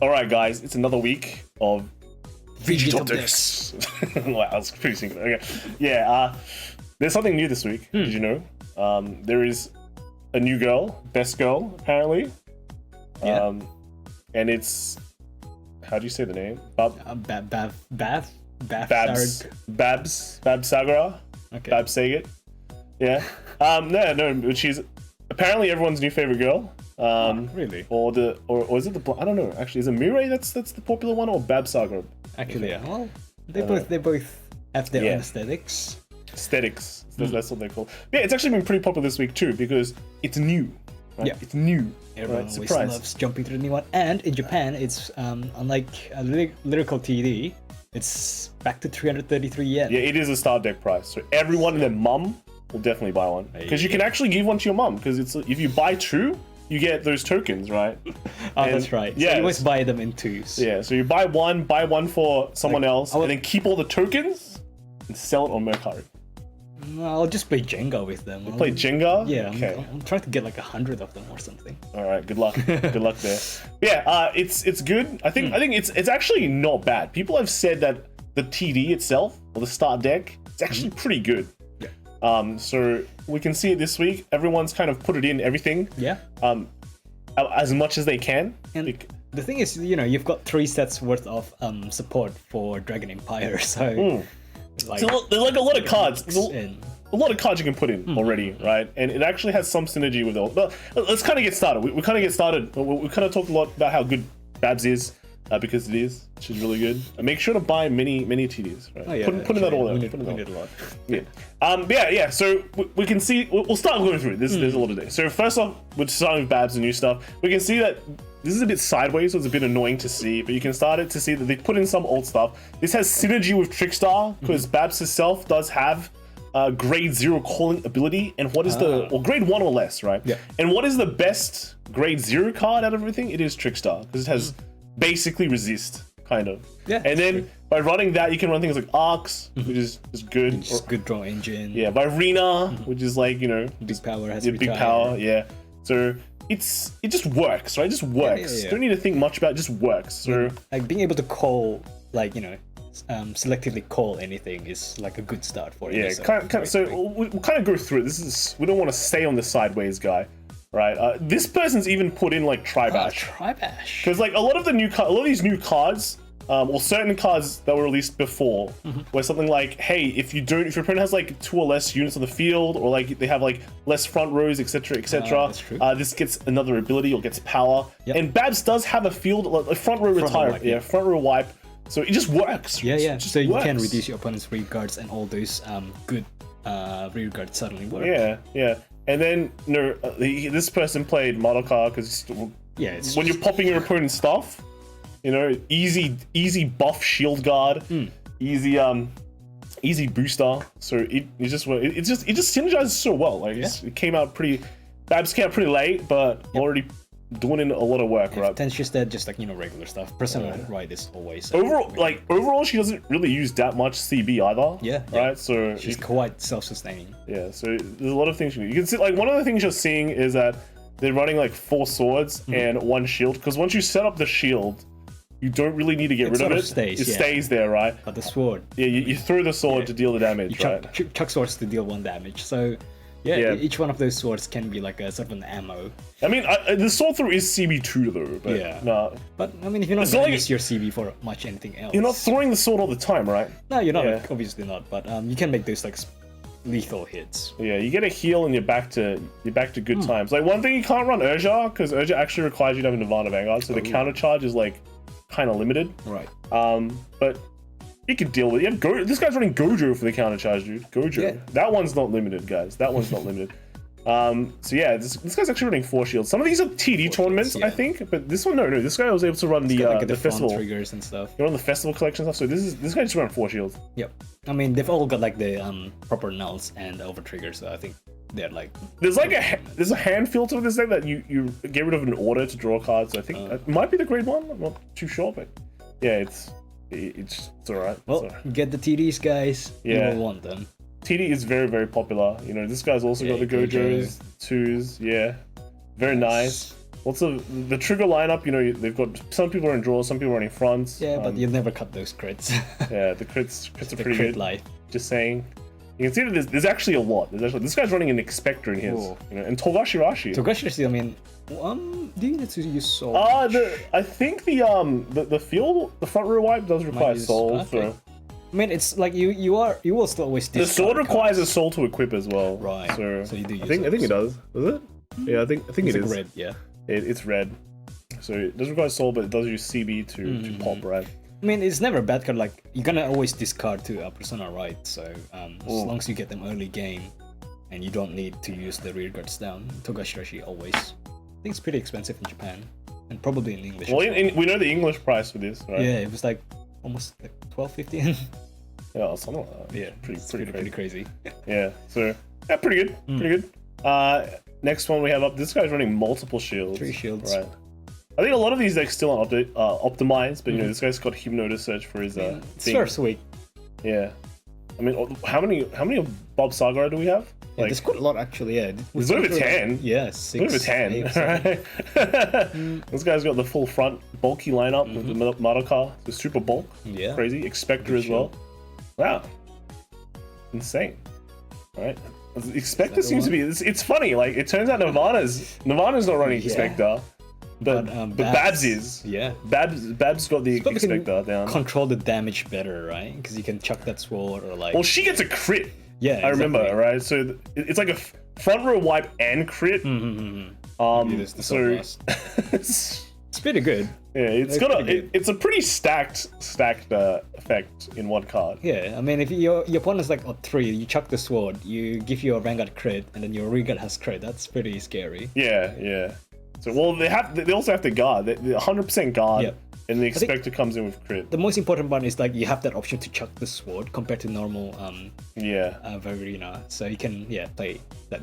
Alright guys, it's another week of VG Top Decks. Wow, that's pretty singular. Okay. Yeah, there's something new this week. Did you know? There is a new girl, best girl, apparently. Yeah. And it's... How do you say the name? Bavsargra. Okay. Bavsargra. Yeah. No, but she's apparently everyone's new favorite girl. Really? Or is it the I don't know. Actually, is it Mirai that's the popular one, or Bavsargra? Actually, yeah. Well, they both have their own aesthetics. Aesthetics. That's what they call. Yeah, it's actually been pretty popular this week too because it's new. Right? Yeah, it's new. Everyone right? always Surprise. loves jumping to the new one. And in Japan, it's unlike a lyrical TD, it's back to 333 yen. Yeah, it is a start deck price. So everyone and their mum will definitely buy one because you can actually give one to your mum because it's if you buy two, you get those tokens, right? That's right. Yeah, so you always buy them in twos. Yeah, so you buy one for someone else, and then keep all the tokens and sell it on Mercari. I'll just play Jenga with them. Play Jenga? Yeah, okay. I'm trying to get like 100 of them or something. All right, good luck. Good luck there. Yeah, it's good. I think it's actually not bad. People have said that the TD itself or the start deck, it's actually pretty good. Yeah. So we can see it this week. Everyone's kind of put it in everything. Yeah. As much as they can. And the thing is, you know, you've got 3 sets worth of support for Dragon Empire, so like, there's like a lot of cards. There's in. a lot of cards you can put in already, right? And it actually has some synergy with it. But let's kind of get started. We kind of get started. We kind of talked a lot about how good Babs is because it is. She's really good. And make sure to buy many TDs, right? Oh, yeah, put in that order. We need a lot. Yeah. Yeah. So we can see. We'll start going through it. There's a lot of days. So first off, we're starting with Babs and new stuff. We can see that this is a bit sideways, so it's a bit annoying to see. But you can start it to see that they put in some old stuff. This has synergy with Trickstar because Babs herself does have grade 0 calling ability. And what is or grade 1 or less, right? Yeah. And what is the best grade 0 card out of everything? It is Trickstar because it has basically resist. Kind of. Yeah. And then by running that, you can run things like Arcs, which is good. Just good draw engine. Yeah, by Arena, which is like, you know, Big power has big power. Yeah. So it just works, right? It just works. Yeah. Don't need to think much about it. Just works. So like being able to call, like, you know, selectively call anything is like a good start for it. yeah. So we'll kind of go through it. We don't want to stay on the sideways guy. Right, this person's even put in like Tribash. Tribash. Because like a lot of these new cards, or certain cards that were released before, where something like, hey, if your opponent has like 2 or less units on the field, or like they have like less front rows, etc., etc., this gets another ability or gets power. Yep. And Babs does have a field, like a front row retire, front row wipe. So it just works. Yeah. Just so you works. can reduce your opponent's rear guards and all those good rear guards suddenly work. Yeah. And then this person played Madoka because when you're popping your opponent's stuff, you know, easy buff shield guard, easy booster. So it just synergizes so well. Like it came out Babs came out pretty late, but already doing in a lot of work, right? Potentially just like, you know, regular stuff. Personal right is always overall she doesn't really use that much CB either. Yeah. Right. So she's quite self-sustaining. Yeah. So there's a lot of things you can see. Like one of the things you're seeing is that they're running like 4 swords and 1 shield. Because once you set up the shield, you don't really need to get rid of it. It stays there, right? But the sword. Yeah. You throw the sword to deal the damage, right? Chuck swords to deal 1 damage. So. Yeah, each one of those swords can be like a sort of an ammo. I mean, the sword throw is CB2 though. But no. But I mean, if you're not going to use your CB for much anything else, you're not throwing the sword all the time, right? No, you're not. Obviously not. But you can make those like lethal hits. Yeah, you get a heal and you're back to good times. Like one thing you can't run Urja because Urja actually requires you to have a Nirvana Vanguard, so the counter charge is like kind of limited. Right. But you can deal with it. This guy's running Gojo for the counter charge, dude. Gojo. Yeah. That one's not limited, guys. That one's not limited. So yeah, this guy's actually running 4 shields. Some of these are TD tournaments, I think, but this one, no. This guy was able to run the festival triggers and stuff. You run the festival collection stuff. So this guy just ran 4 shields. Yep. I mean, they've all got like the proper nulls and over triggers. So I think they're like. There's a hand filter with this deck that you get rid of in order to draw cards. So I think it might be the grade 1. I'm not too sure, but yeah, it's alright. Well, get the TDs, guys. Yeah. You will want them. TD is very, very popular. You know, this guy's also got the Gojos, 2s. Yeah, very nice. Lots of the trigger lineup. You know, they've got some people are in draws, some people are running fronts. Yeah, but you never cut those crits. Yeah, the crits are the pretty crit good. life. Just saying. You can see that there's actually a lot. This guy's running an Expector in his, Ooh. you know, and Togashirashi. Togashirashi, I mean, do you need to use soul? I think the field, the front row wipe does require soul. Okay. So I mean, it's like you will still always the sword discard requires cards. a soul to equip as well. Right. So you do use I think it does. Does it? Yeah, I think It's it like is. red, yeah. It's red. So it doesn't require soul, but it does use CB to pop, right? I mean, it's never a bad card. Like you're gonna always discard to a Persona, right? So as long as you get them early game, and you don't need to use the rear guards down, Togashirashi always. I think it's pretty expensive in Japan, and probably in English. Well, we know the English price for this, right? Yeah, it was like almost like 12, 15. Yeah, something like that. Yeah, pretty crazy. Yeah, so yeah, pretty good, pretty good. Next one we have up. This guy's running multiple shields. 3 shields. Right. I think a lot of these decks still aren't optimized, but you know this guy's got Hypnosis Search for his It's thing. first week. Yeah. I mean, how many of Bavsargra do we have? Yeah, there's quite a lot actually. Yeah, There's over 10. Yeah, It's 6. over 10. 8, 7. Right? This guy's got the full front bulky lineup with the Madoka, the super bulk. Yeah. Crazy. Expector as well. Wow. Insane. Alright. Expector seems to be. It's funny. Like it turns out Nirvana's not running Expector, but Babs is. Yeah. Babs got the But we can Expector down. control the damage better, right? Because you can chuck that sword or like. Well, she gets a crit. Yeah, I remember, exactly. right? So it's like a front row wipe and crit. Maybe this So it's pretty good. yeah, it's a pretty stacked effect in one card. Yeah, I mean, if your opponent's like on 3, you chuck the sword, you give your Vanguard crit, and then your Reguard has crit. That's pretty scary. Yeah. So well, they also have to guard. They 100% guard, Yep. and the Expector comes in with crit. The most important part is like you have that option to chuck the sword compared to normal Varina, so you can play that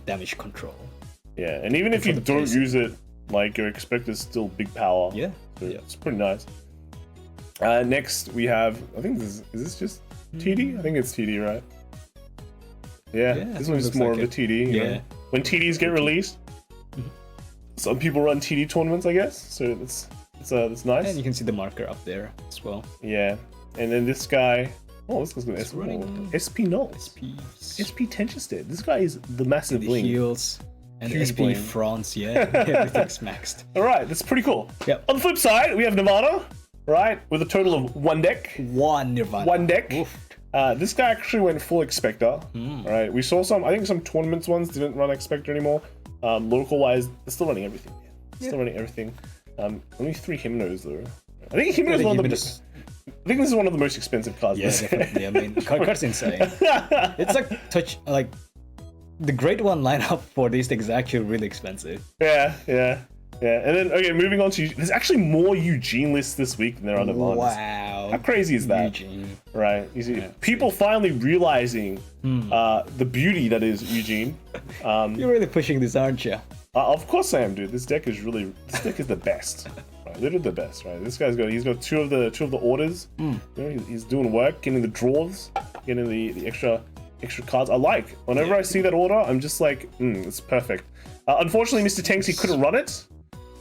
damage control. Yeah, and even if you don't use it, like your Expector's still big power. Yeah, So it's pretty nice. Next we have, I think is this just TD? I think it's TD, right? Yeah, this one's just more of a TD. You know? When TDs get released, some people run TD tournaments, I guess. So it's nice. And you can see the marker up there as well. Yeah, and then this guy. Oh, this guy's got SP null. SP Tensionstead. This guy is the massive The bling. heals and Huge SP bling. France, everything's maxed. All right, that's pretty cool. Yep. On the flip side, we have Nirvana, right, with a total of 1 deck. One Nirvana. 1 deck. Oof. This guy actually went full Expector. Right, we saw I think some tournaments ones didn't run Expector anymore. Local wise, they're still running everything. Man. Still running everything. Only 3 Hypnos though. I think Hypno's one of the. I think this is one of the most expensive cards. Yeah, definitely. I mean, card's insane. It's like the grade 1 lineup for these things is actually really expensive. Yeah. And then moving on to there's actually more Eugene lists this week than there are Nirvanas. Wow. How crazy is that? Eugene. Right. You see, people finally realizing the beauty that is Eugene. You're really pushing this, aren't you? Of course I am, dude. This deck is the best. Right, literally the best, right? This guy's got two of the orders. You know, he's doing work, getting the draws, getting the extra cards. I like. Whenever I see that order, I'm just like, it's perfect. Unfortunately, Mr. Tanksy couldn't run it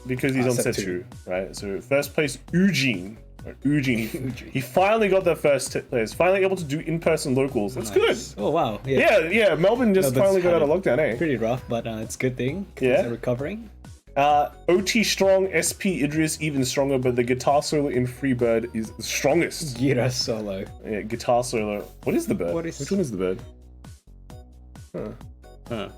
because he's on set 2, right? So first place, Eugene. Right, Eugene. He finally got that first place. Finally able to do in-person locals. That's good. Oh wow. Yeah. Melbourne just finally got out of lockdown, eh? Pretty rough, but it's a good thing. Yeah. They're recovering. OT strong, SP Idris even stronger, but the guitar solo in Freebird is the strongest. Gira solo. Yeah, guitar solo. What is the bird? Which one is the bird? Huh.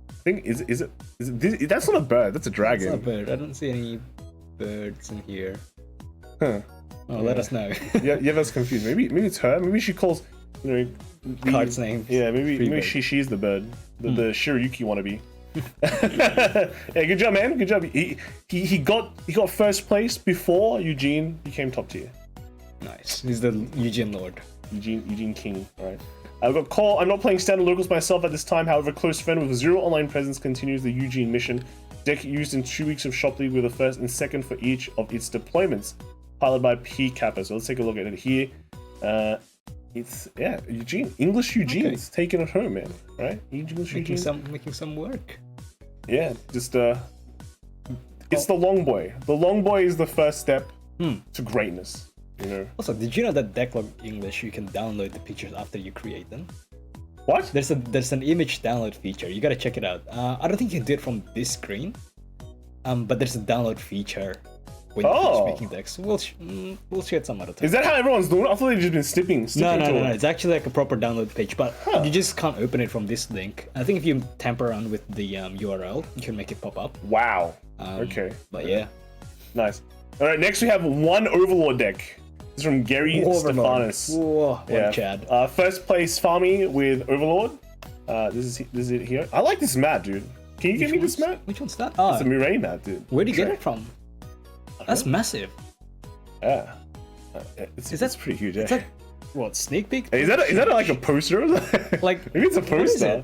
I think is it this, that's not a bird. That's a dragon. It's not a bird. I don't see any birds in here. Huh. Oh, let us know. Yeah, that's confused. Maybe it's her. Maybe she calls Card's name. Yeah, maybe she's the bird. The Shiryuki wannabe. Yeah, good job, man. Good job. He got first place before Eugene became top tier. Nice. He's the Eugene Lord. Eugene King. All right. I've got call. I'm not playing standard locals myself at this time. However, close friend with 0 online presence continues the Eugene mission. Deck used in 2 weeks of Shop League with the first and second for each of its deployments. Piloted by P Kappa. So let's take a look at it here. It's Eugene. English Eugene's taking it home, man. Right? English Eugene. Making some work. Yeah, just It's the long boy. The long boy is the first step to greatness. You know. Also, did you know that Decklog English you can download the pictures after you create them? What? There's an image download feature. You gotta check it out. I don't think you can do it from this screen. But there's a download feature when you finish making decks. We'll share it some other time. Is that how everyone's doing it? I thought they've just been snipping No. It's actually like a proper download page, but you just can't open it from this link. I think if you tamper around with the URL, you can make it pop up. Wow. Okay. But yeah. Nice. All right. Next we have one Overlord deck. This is from Gary Stefanis. Whoa, what Chad. First place Farmy with Overlord. This is it here. I like this mat, dude. Can you give me this mat? Which one's that? It's a Mirai mat, dude. Where do you get it from? That's massive. Yeah. It's pretty huge. It's like, what, sneak peek? Is that like a poster? Like, maybe it's a poster.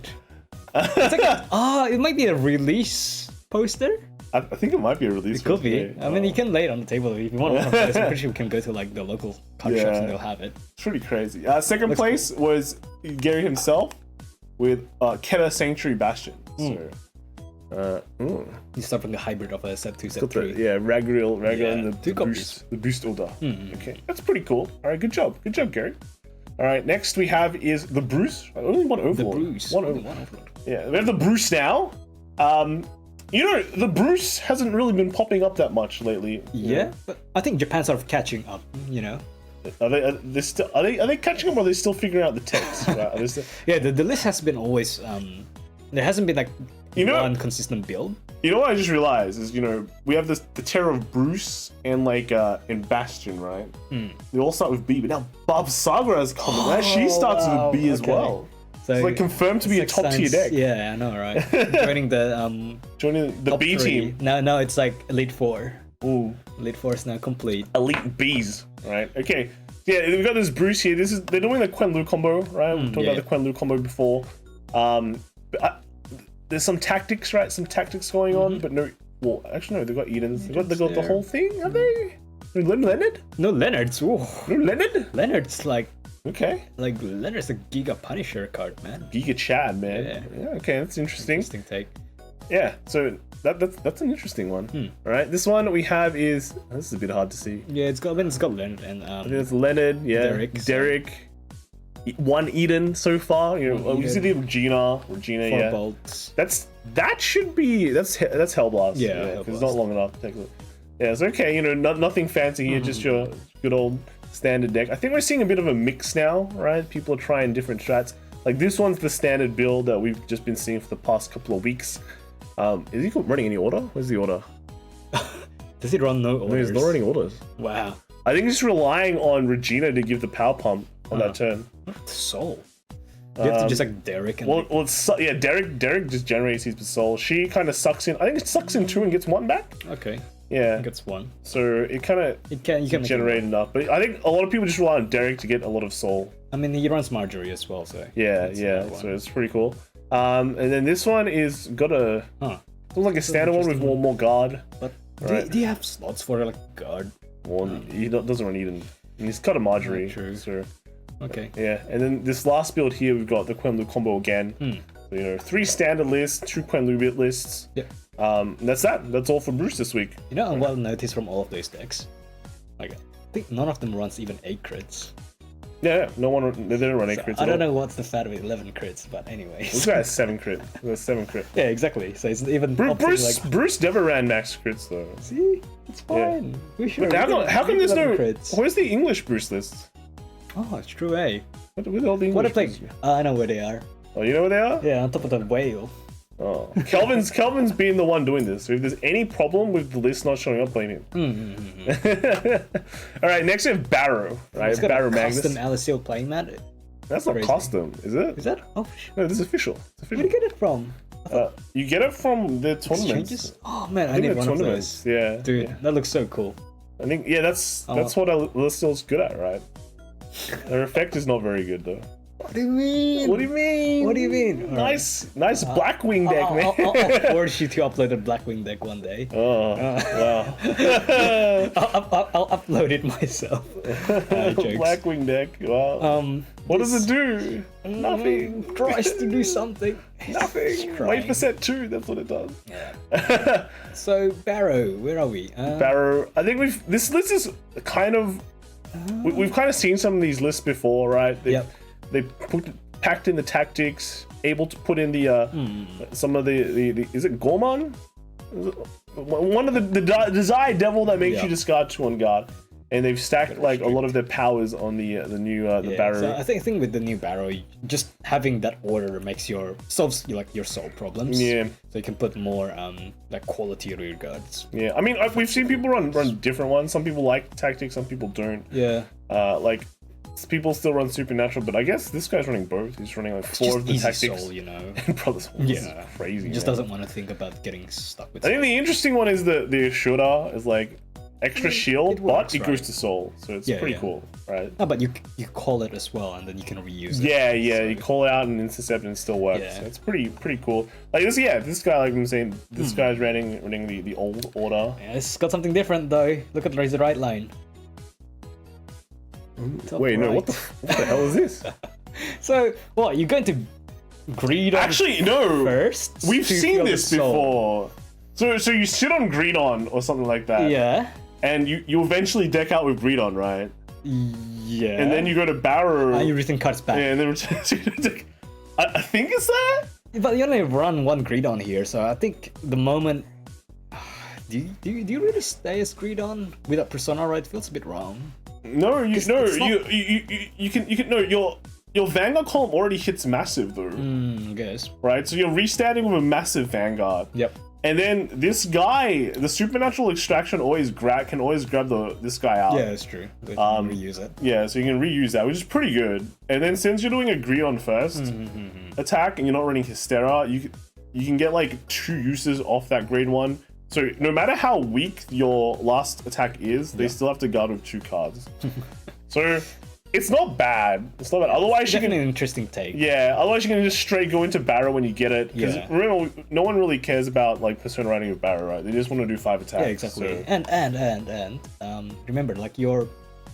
It's like it might be a release poster. I think it might be a release. It could be. I mean, you can lay it on the table if you want. I'm pretty sure we can go to like the local card shops and they'll have it. It's pretty crazy. Second place was Gary himself with Keta Sanctuary Bastion. So. You start from the hybrid of a set 2, set 3. Yeah, Ragriel and the boost order. Mm-hmm. Okay, that's pretty cool. All right, good job, Gary. All right, next we have is the Bruce. Only one Overlord. The Bruce. One Overlord. Yeah, we have the Bruce now. You know, the Bruce hasn't really been popping up that much lately. Yeah, but I think Japan's sort of catching up. You know. Are they catching up, or are they still figuring out the text? Right? Yeah, the list has been always there hasn't been like one consistent build. You know what I just realized is, we have the Terror of Bruce and like in Bastion, right? They all start with B, but now Bavsargra has come in. She starts with B as well. So it's like confirmed to be a top tier deck. Yeah, I know, right? Joining the B team. No, it's like Elite 4. Ooh. Elite 4 is now complete. Elite Bs, right? Okay. Yeah, we've got this Bruce here. They're doing the Quen Lu combo, right? We talked about the Quen Lu combo before. There's some tactics, right? Some tactics going on, but no. Well, actually, no. They've got Edens. They've got the whole thing. Have they? Leonard? No, Leonard's. Ooh. No, Leonard? Leonard's like. Okay. Like Leonard's a Giga Punisher card, man. Giga Chad, man. Yeah. Okay, that's interesting. Interesting take. Yeah. So that's an interesting one. All right. This one we have is. This is a bit hard to see. Yeah, it's got Leonard and I think it's Leonard. Yeah. Derek. One Eden so far. We see the Regina. 4 yeah. bolts. That's Hellblast. Yeah, because it's not long enough. Technically. Yeah, it's okay. Nothing fancy here. Just your good old standard deck. I think we're seeing a bit of a mix now, right? People are trying different strats. Like this one's the standard build that we've just been seeing for the past couple of weeks. Is he running any order? Where's the order? Does he run no orders? No, he's not running orders. Wow. I think he's relying on Regina to give the power pump on that turn. Soul. You have to just like Derek and Derek just generates his soul. She kind of sucks in. I think it sucks in 2 and gets 1 back. Okay. Yeah. It gets 1. So it kind of you can generate enough. But I think a lot of people just rely on Derek to get a lot of soul. I mean, he runs Marjorie as well, so yeah. So it's pretty cool. And then this one is got a looks like a standard one with more guard. But do you have slots for like guard? Well, he doesn't run Eden. He's got a Marjorie. True. So. Okay. Yeah, and then this last build here, we've got the Quen Lu combo again. So, 3 standard lists, 2 Quen Lu bit lists. Yeah. That's that. That's all for Bruce this week. I will notice from all of those decks, like I think none of them runs even 8 crits. Yeah, they don't run 8 crits. I don't know what's the fat of 11 crits, but anyways. This guy has 7 crit. There's 7 crit. Yeah, exactly. So it's even Bruce never ran max crits though. See, it's fine. Yeah. How come there's no crits? Where's the English Bruce list? Oh, it's true, eh? With all the English what a play. I know where they are. Oh, you know where they are? Yeah, on top of the whale. Oh, Kelvin's been the one doing this. So if there's any problem with the list not showing up, blame him. All right, next we have Barrow, right? It's got Baromagnes. Custom LSL playing mat. That's not custom, is it? Is that? Oh, no, this is official. It's official. Where do you get it from? You get it from the tournaments. Changes? Oh man, I need one of those. Yeah, dude, that looks so cool. I think that's what LSL's good at, right? Their effect is not very good though. What do you mean? What do you mean? What do you mean? Nice Blackwing deck, man. I'll force you to upload a Blackwing deck one day. Oh, wow. I'll upload it myself. Jokes. Blackwing deck. Wow. What does it do? Nothing. Tries to do something. Nothing. Wait for set 2. That's what it does. Yeah. So Barrow, where are we? Barrow. I think this list is kind of. We've kind of seen some of these lists before, right? They packed in the tactics, able to put in the some of the is it Gorman? One of the Desire Devil that makes you discard 2 on guard, and they've stacked like a lot of their powers on the new Barrow. So I think with the new Barrow, just having that order makes solves like your soul problems. Yeah. So you can put more like quality rear guards. Yeah, I mean we've seen people run different ones. Some people like tactics, some people don't. Yeah. Like people still run supernatural, but I guess this guy's running both. He's running like 4 of the tactics. Soul, you know. And Brother's Soul is crazy. He just doesn't want to think about getting stuck with. I think the interesting one is the Shooter is like extra shield, but it goes to soul, so it's pretty cool, right? No, but you call it as well, and then you can reuse it. Yeah, you call it out and intercept, and it still works. Yeah. So it's pretty cool. Like this guy, like I'm saying, this guy's running the old order. Yeah, it's got something different though. Look at the right line. Wait, no, what the hell is this? So, what, you're going to Greedon Actually, no. first? We've seen this before. So you sit on Greedon or something like that. Yeah. And you eventually deck out with Greedon, right? Yeah. And then you go to Barrow. And you return cards back. Yeah, and then I think it's that? But you only run 1 Greedon here, so I think the moment... Do you really stay as Greedon without Persona, right? It feels a bit wrong. No, you can no, your Vanguard column already hits massive though. I guess. Right? So you're restarting with a massive Vanguard. Yep. And then this guy, the supernatural extraction can always grab this guy out. Yeah, that's true. They can reuse it. Yeah, so you can reuse that, which is pretty good. And then since you're doing a Greedon first attack and you're not running Hystera, you can get like 2 uses off that grade 1. So no matter how weak your last attack is, they still have to guard with 2 cards. So it's not bad. It's not bad. Otherwise, you can an interesting take. Yeah. Otherwise, you can just straight go into Barrow when you get it. Because remember, no one really cares about like Persona riding with Barrow, right? They just want to do 5 attacks. Yeah, exactly. So. And remember, like your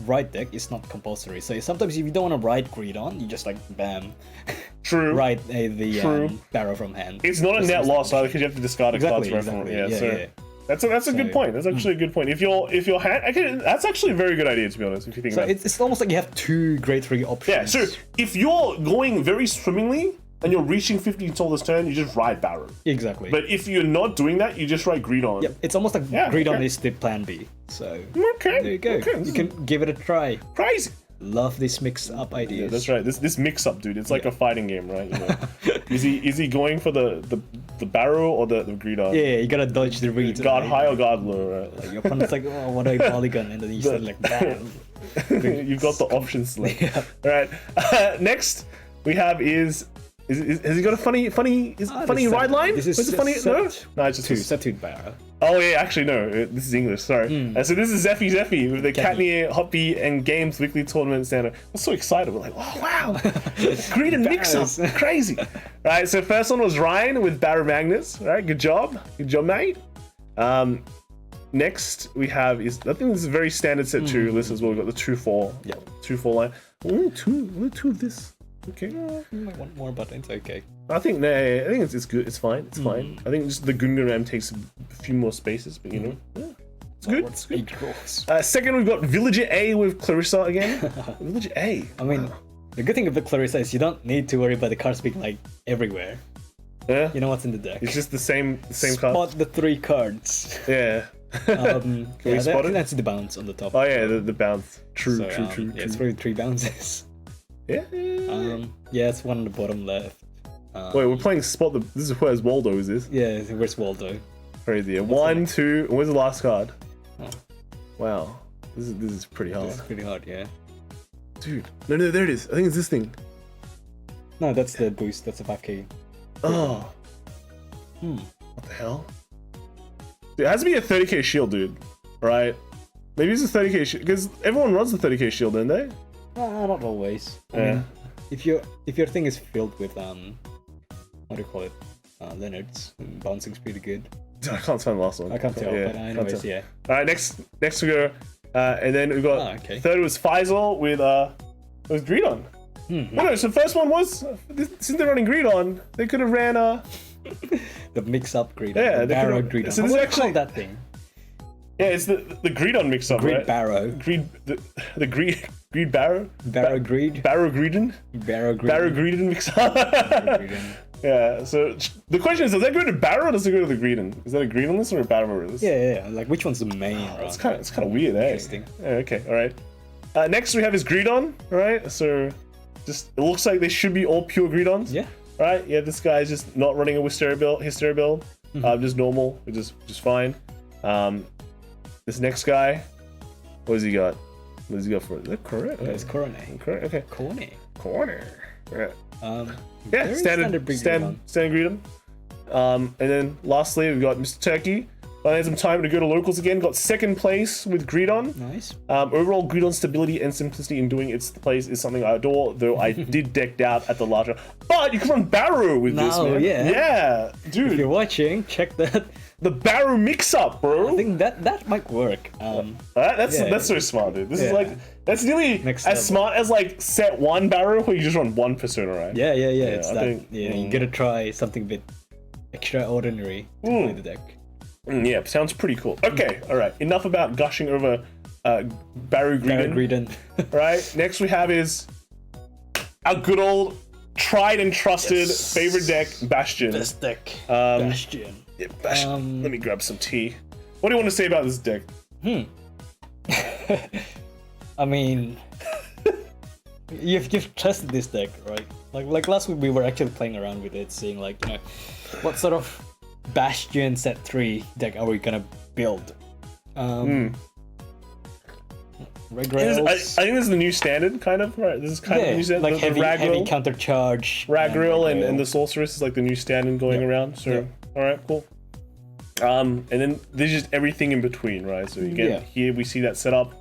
ride deck is not compulsory. So sometimes if you don't want to ride Greedon, you just like bam. True. Ride the Barrow from hand. It's not a net loss either because you have to discard a card from it. Yeah. That's a good point. That's actually a good point. If your hand, that's actually a very good idea to be honest. If you think about it. It's almost like you have 2 grade 3 options. Yeah. So if you're going very swimmingly and you're reaching 50 until this turn, you just ride Barrow. Exactly. But if you're not doing that, you just ride Greedon. Yep. It's almost like Greedon is the plan B. So there you go. You can give it a try. Crazy. Love these mix-up ideas. Yeah, that's right. This mix-up, dude. It's like a fighting game, right? You know? is he going for the Barrow or the Greedon? Yeah, you gotta dodge the reads. Guard high or guard low, right? Like your opponent's like, oh, what a polygon, and then you start like, bam. You've got the options select. All right. Next we have has he got a funny ride line? This is funny. No, it's just set 2 Barrow. Oh yeah, actually no. This is English. Sorry. So this is Zeffy with the Katnier Hoppy and Games Weekly Tournament Standard. We're so excited. We're like, oh wow, Greedon mix-up, crazy. Right. So first one was Ryan with Baromagnes. Right. Good job, mate. Next we have I think this is a very standard set 2 list as well. We've got the 2/4. Yeah. 2/4 line. Ooh, two of this. Okay. You might want more, but it's okay. I think it's good. It's fine. It's fine. I think just the Gungaram takes a few more spaces, but you know, it's good. It's good. Second, we've got Villager A with Clarissa again. Villager A. I mean, the good thing about Clarissa is you don't need to worry about the cards being like everywhere. Yeah. You know what's in the deck. It's just the same card. Spot the 3 cards. Yeah. Can we spot it? That's the bounce on the top. Oh yeah, the bounce. True. Yeah, it's really 3 bounces. Yeah. Yeah, it's one on the bottom left. Wait, we're playing spot. This is where's Waldo? Is this? Yeah, where's Waldo? Crazy. 1, 2. Where's the last card? Oh. Wow. This is pretty hard. This is pretty hard, yeah. Dude, no, there it is. I think it's this thing. No, that's the boost. That's a 5k. Oh. What the hell? Dude, it has to be a 30k shield, dude. Right? Maybe it's a 30k shield because everyone runs the 30k shield, don't they? Not always. I mean, if your thing is filled with what do you call it? Leonard's, bouncing's pretty good. I can't find the last one. I can't tell, but anyways, yeah. All right, next we go. And then we've got third was Faisal with Greedon. No, so the first one was since they're running Greedon, they could have ran the mix-up Greedon. Yeah, the Barogreedon. So what this do you actually call that thing? Yeah, it's the Greedon mix-up, right? Barrow. The Greed Barrow. Barogreedon. Barogreedon mix-up. Yeah. So the question is, does that go to Barrow or does it go to the Greedon? Is that a Greedon list or a Barrow list? Yeah. Like which one's the main? It's kind of weird, eh? Interesting. Yeah, okay. All right. Next we have is Greedon. All right. So just it looks like they should be all pure Greedons. Yeah. All right. Yeah. This guy's just not running a Hysteria build. Just normal, which is fine. This next guy, what has he got? What does he got for it? Is that correct? Yeah, it's Corone. Correct. Okay. Corner. Right. Yeah. Standard Greedon. And then lastly we've got Mr. Turkey. I had some time to go to locals again. Got second place with Greedon. Nice. Overall, Greedon's stability and simplicity in doing its place is something I adore. Though I did decked out at the larger. But you can run Barrow with this, man. Yeah, dude. If you're watching, check that. The Barrow mix-up, bro. I think that might work. That's so smart, dude. This is like that's nearly as smart as like set 1 Barrow where you just run 1 persona, right? Yeah. It's you gotta try something a bit extraordinary to play the deck. Yeah, sounds pretty cool. Okay, all right. Enough about gushing over Barogreedon. Right. Next we have is our good old tried and trusted favorite deck, Bastion. Best deck, Bastion. Yeah, Bastion. Let me grab some tea. What do you want to say about this deck? I mean, you've tested this deck, right? Like last week we were actually playing around with it, seeing like what sort of Bastion set 3 deck are we gonna build? I think this is the new standard, kind of, right? This is kind of the new standard. Like heavy counter charge. Ragrill and the Sorceress is like the new standard going around. So, alright, cool. And then there's just everything in between, right? So again, here we see that setup.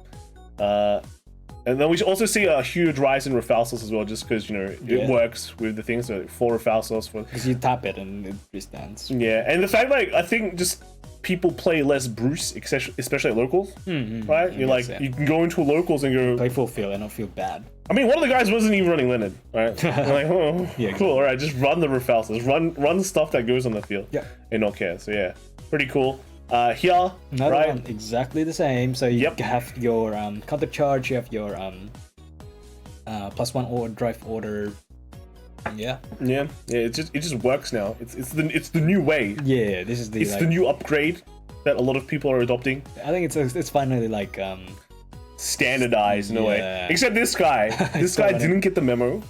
And then we also see a huge rise in Refalsos as well, just because, it works with the things. So 4 Refalsos. Because you tap it and it restands. Yeah, and the fact, like, I think just people play less Bruce, especially at locals, right? You're like, you can go into locals and go... Play full field and not feel bad. I mean, one of the guys wasn't even running Leonard, right? Like, cool, all right, just run the Refalsos. Run the stuff that goes on the field. Yeah. And not care, so yeah, pretty cool. Here, another right? one exactly the same. So you have your counter charge, you have your +1 or drive order. Yeah. It just works now. It's the new way. Yeah, this is the new upgrade that a lot of people are adopting. I think it's finally like standardized in a way. Except this guy. This guy didn't get the memo.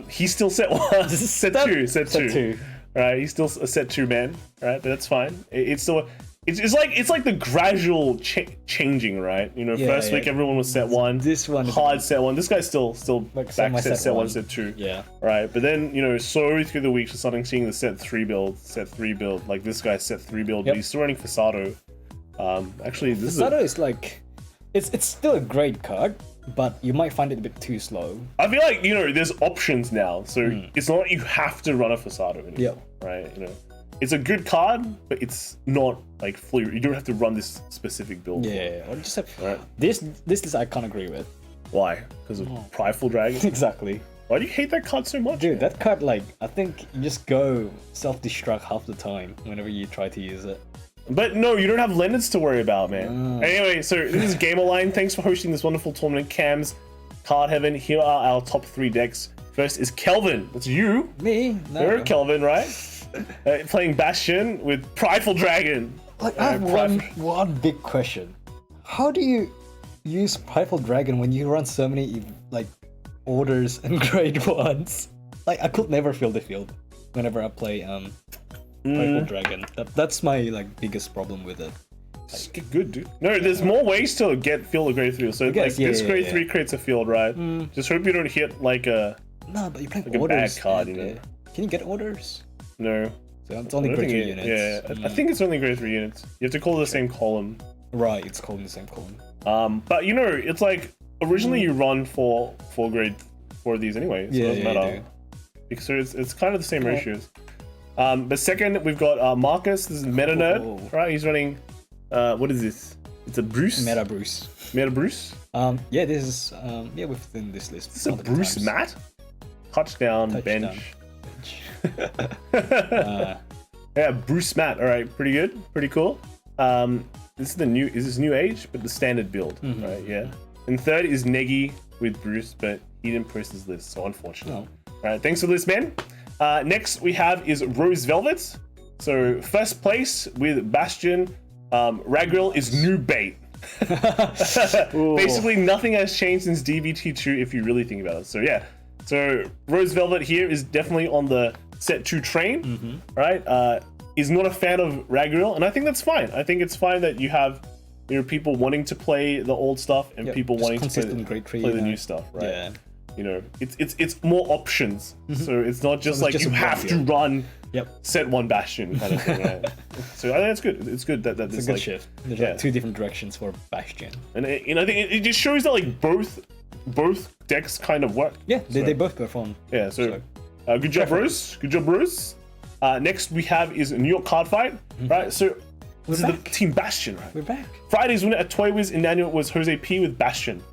He's still set 1. set 2. Right, he's still a set 2 man, right? But that's fine. It's still it's like the gradual changing, right? First week everyone was set 1. This one hard set 1. This guy's still like back to set 1, set 2. Yeah. Right, but then slowly through the weeks we're starting seeing the set 3 build. Like this guy's set 3 build, but he's still running Fasado. Actually, Fasado is like it's still a great card. But you might find it a bit too slow. I feel like, there's options now. So it's not like you have to run a Fasado anymore, right? It's a good card, but it's not like fully... You don't have to run this specific build. Yeah, or just have... This I can't agree with. Why? Because of Prideful Dragon? Exactly. Why do you hate that card so much? Dude, that card, like, I think you just go self-destruct half the time whenever you try to use it. But no, you don't have Leonards to worry about, man. Anyway, so this is Gamerline. Thanks for hosting this wonderful tournament. Cams, Card Heaven. Here are our top 3 decks. First is Kelvin. That's you. Me? No. You're Kelvin, right? Playing Bastion with Prideful Dragon. Like, I have one big question. How do you use Prideful Dragon when you run so many, like, orders and grade 1s? Like, I could never fill the field whenever I play, Prideful Dragon. That's my biggest problem with it. Just get good, dude. No, there's more ways to fill a grade 3. So this grade 3 creates a field, right? Just hope you don't hit like a but you're playing like orders. A bad card, Can you get orders? No. So it's only grade 3 units. Yeah, I think it's only grade 3 units. You have to call it the same column. Right, it's called the same column. But it's like originally you run for grade 4 of these anyway, so it doesn't matter. Because it's kind of the same ratios. But second, we've got Marcus. This is Meta Nerd, right? He's running. What is this? It's a Bruce. Meta Bruce. Meta Bruce. Yeah, this is within this list. This is a Bruce times. Matt. Touchdown bench. Yeah, Bruce Matt. All right, pretty good, pretty cool. This is the new. Is this new age, but the standard build, right? Yeah. And third is Negi with Bruce, but he didn't post his list, so unfortunate. Oh. All right, thanks for this, man. Next we have is Rose Velvet. So first place with Bastion. Ragrill is new bait. Basically, nothing has changed since DBT2 if you really think about it. So yeah, so Rose Velvet here is definitely on the set 2 train, right? He's not a fan of Ragrill, and I think that's fine. I think it's fine that you have people wanting to play the old stuff and people wanting to play the new stuff, right? Yeah. You know, it's more options. So it's not just like you have to run set 1 Bastion kind of thing, right? So I think it's good. It's good that it's a good like, shift. There's like 2 different directions for Bastion. And I think it just shows that like both decks kind of work. Yeah, they both perform. Yeah, so good job, Bruce. Good job, Bruce. Next we have is New York card fight, right? So this is the Team Bastion, right? We're back. Friday's winner at Toy Wiz in Daniel was Jose P with Bastion.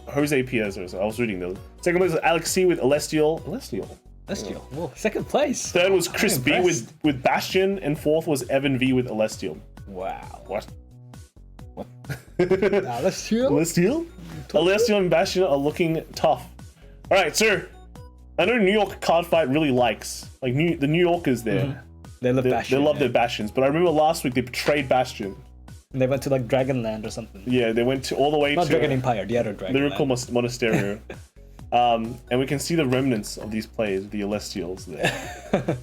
Jose P. I was reading those. Second place was Alex C with Celestial. Whoa, second place. Third was Chris B with Bastion, and fourth was Evan V with Celestial. Wow. What? Celestial? Celestial and Bastion are looking tough. All right, so I know New York card fight really likes the New Yorkers there. They love Bastion. They love their Bastions, but I remember last week they betrayed Bastion. And they went to like Dragonland or something. Yeah, they went all the way Not to Dragon Empire, the other Dragon. Lyrical Monasterio. And we can see the remnants of these players, the Celestials there.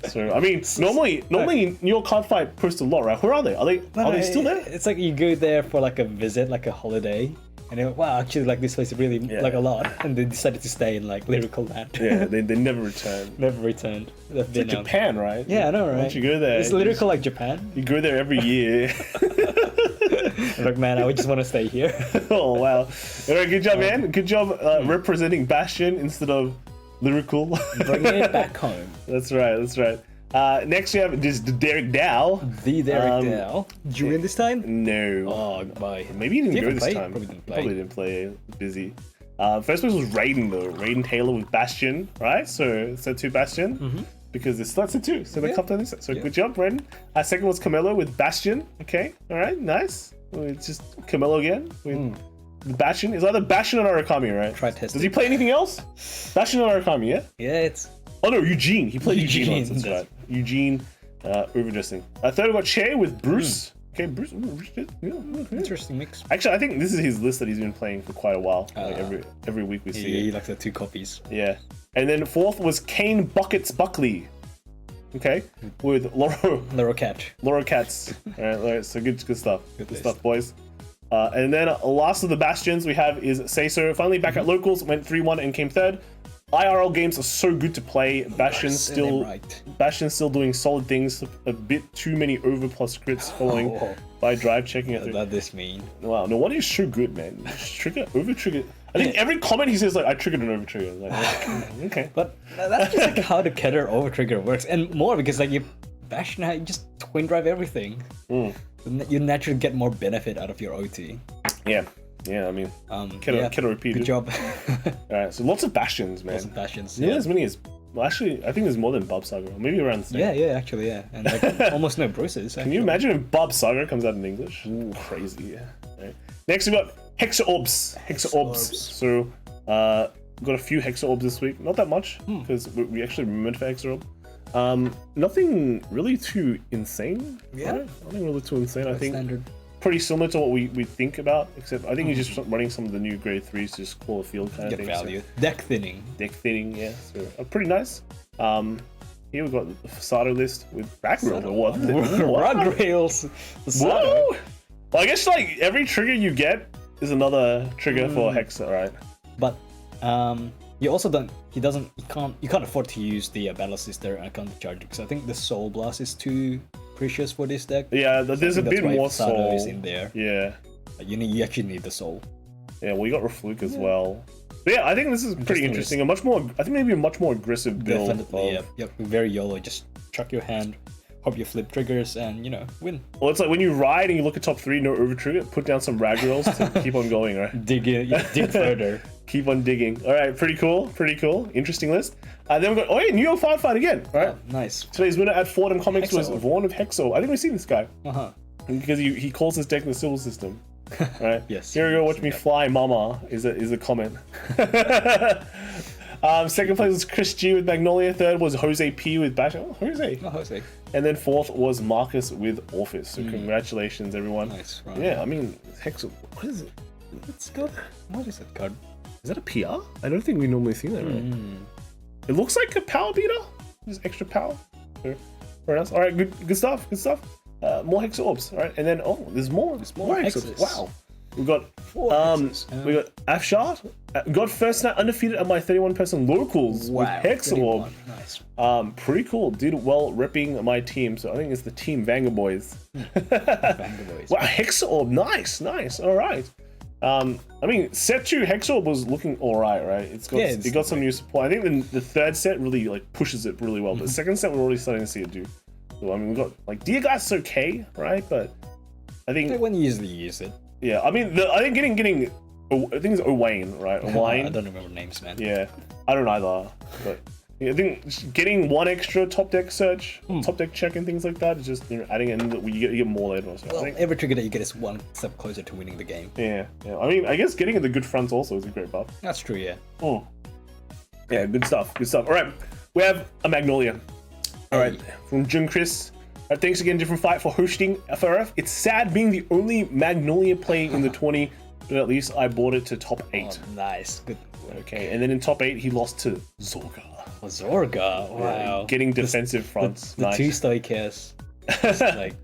So I mean, normally New York card fight posts a lot, right? Where are they? Are they still there? It's like you go there for like a visit, like a holiday. And they're like, wow, actually, like this place is really like a lot, and they decided to stay in like Lyrical Land. Yeah, they never returned. Never returned. It's like Japan, right? Yeah, I know, right? Once you go there, it's Lyrical like Japan. You go there every year. Like, man, I would just want to stay here. Oh wow! All right, good job, man. Good job representing Bastion instead of Lyrical. Bringing it back home. That's right. That's right. Next we have just Derek Dow. The Derek Dow. Did you win this time? No. Oh, goodbye. Maybe he didn't go this time. Probably didn't play. Busy. First place was Raiden though. Raiden Taylor with Bastion, right? So set 2 Bastion. Because it's set 2. So they copped on this. So good job, Raiden. Second was Camelo with Bastion. Okay. All right. Nice. It's just Camelo again with Bastion. It's either Bastion or Narukami, right? Try testing. Does he play anything else? Bastion or Narukami, yeah? Yeah, it's... Oh no, Eugene. He played Eugene once, that's right. Eugene, overdressing. Third we got Che with Bruce. Okay, Bruce. Interesting mix. Actually, I think this is his list that he's been playing for quite a while. Like every week we see it. He likes the 2 copies. Yeah. And then fourth was Kane Buckets Buckley. Okay, with Laura Cats. All right, so good stuff. Good stuff, boys. And then last of the Bastions we have is Seiso. Finally back at locals, went 3-1 and came third. IRL games are so good to play. Bastion's still doing solid things. A bit too many over plus crits following by drive checking. What does this mean? Wow, no wonder he's so good, man. Over trigger. I think every comment he says like I triggered an over trigger. Like, okay, but that's just like how the Keter over trigger works, and more because like you Bastion, you just twin drive everything. You naturally get more benefit out of your OT. Yeah, I mean, Keter repeated. Good job. Alright, so lots of Bastions, man. Lots of Bastions. Yeah, as many as. Well, actually, I think there's more than Bavsargra. Maybe around the same. Yeah, actually, yeah. And like almost no Bruces. Can you imagine if Bavsargra comes out in English? Ooh, crazy, yeah. Right. Next, we got Hexaorbs. So, got a few Hexaorbs this week. Not that much, because we actually remembered for Hexaorb. Nothing really too insane. Yeah. Right? Nothing really too insane, I think. Standard. Pretty similar to what we think about, except I think he's just running some of the new grade 3s to just call a field kind of thing. Get value. So. Deck thinning, yeah. So pretty nice. Here we've got the Fasado list with Ragrill. Ragrails. Whoa! Well, I guess like every trigger you get is another trigger for Hexa, right? But you also you can't afford to use the Battle Sister and counter charge because I think the Soul Blast is too precious for this deck. Yeah, there's a bit more Soul is in there. Yeah. You actually need the Soul. Yeah, well, you got Refluke as well. But yeah, I think this is pretty interesting. I think maybe a much more aggressive build. Definitely, yeah. Very YOLO. Just chuck your hand hope you flip triggers and, you know, win. Well, it's like when you ride and you look at top 3, no over trigger, put down some rag rolls to keep on going, right? Dig further. Keep on digging. All right, pretty cool. Interesting list. Then we've got, New York Firefight again, right? Oh, nice. Today's winner at Fordham Comics was Hexaorb. Vaughn of Hexaorb. I think we've seen this guy. Uh-huh. Because he calls his deck the civil system. Right? Yes. Here we go, watch me fly, mama, is a comment. Second place was Chris G with Magnolia. Third was Jose P with Bastion. Oh, Jose. Oh, Jose. And then fourth was Marcus with Orfist. So congratulations, everyone. Nice. Right. Yeah, I mean, Hexaorb. What is it? Let's go. What is that card? Is that a PR? I don't think we normally see that, right? It looks like a power beater. Just extra power. So, very nice. All right, good stuff. More Hexaorbs. All right, and then there's more. More Hexaorbs. Wow. We got we got Afshard. Got first night undefeated at my 31-person locals with Hexaorb. Nice. Pretty cool. Did well repping my team. So I think it's the team Vanguard boys. Vanguard boys. Wow, Hexaorb. Nice. All right. I mean, set 2 Hexaorb was looking alright, right? It got some new support. I think the third set really like pushes it really well, but the second set we're already starting to see it do. So I mean, we got like Dear Guy's okay, right? But I think when you usually use it. Yeah, I mean, I think getting I think it's Owain, right? Owain. I don't remember names, man. Yeah, I don't either. But yeah, I think getting one extra top deck search, top deck check, and things like that is just adding in that you get more later. So Well, I think, every trigger that you get is one step closer to winning the game. yeah. I mean, I guess getting in the good fronts also is a great buff. That's true, yeah. Yeah, good stuff. All right, we have a Magnolia. All right, from Jun Chris. Thanks again, Different Fight, for hosting FRF. It's sad being the only Magnolia player in the 20, but at least I brought it to top 8. Oh, nice. Good. Okay, and then in top 8, he lost to Zorga. Zorga, wow. Getting defensive fronts. The nice. 2 stoichers. Like,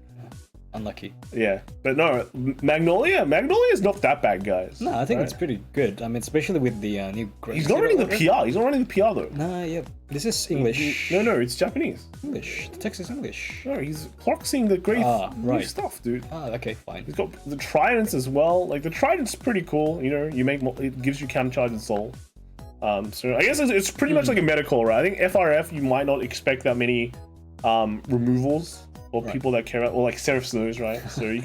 unlucky. Yeah, but no, Magnolia is not that bad, guys. No, I think it's pretty good. I mean, especially with the new... He's not running the PR. He's not running the PR, though. Nah, yeah. This is English. No, it's Japanese. English. The text is English. No, he's proxying the great new stuff, dude. Okay, fine. He's got the tridents as well. Like, the trident's pretty cool. You know, you make more, it gives you counter charge and soul. So I guess it's pretty much like a meta call, right? I think FRF, you might not expect that many removals or people that care about, or like Seraph Snows, right? So you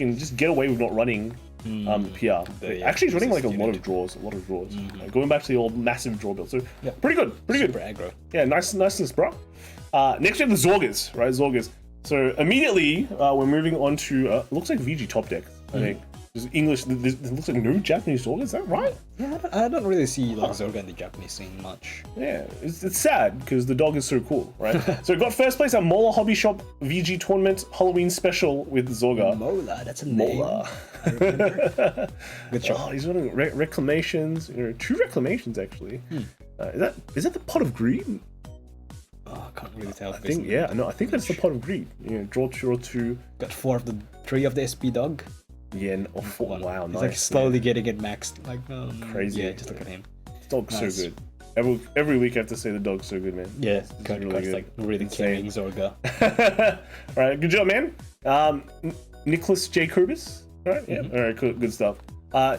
PR. Actually, he's running like a lot of draws. Like, going back to the old massive draw build. So pretty good. Super aggro. Yeah, niceness, bro. Next we have the Zorgas, right? So immediately we're moving on to looks like VG top deck. I think there's English. There looks like no Japanese Zorga. Is that right? Yeah, I don't really see like Zorga in the Japanese scene much. Yeah, it's sad because the dog is so cool, right? So we got first place at Mola Hobby Shop VG Tournament Halloween Special with Zorga. Mola, that's a name. Mola. Good job. Oh, he's running reclamations. 2 reclamations actually. Is that the Pot of Greed? Oh, I can't really tell. I think that's the Pot of Greed. Draw 2. Got 4 of the 3 of the SP dog. Yeah, wow, He's nice. like slowly getting it maxed. Like crazy. Yeah, just look at him. The dog's so good. Every week I have to say the dog's so good, man. Yeah, really God's good. like really carrying Zorga. All right, good job, man. Nicholas J. Kurbis. All right, yeah. All right, cool, good stuff.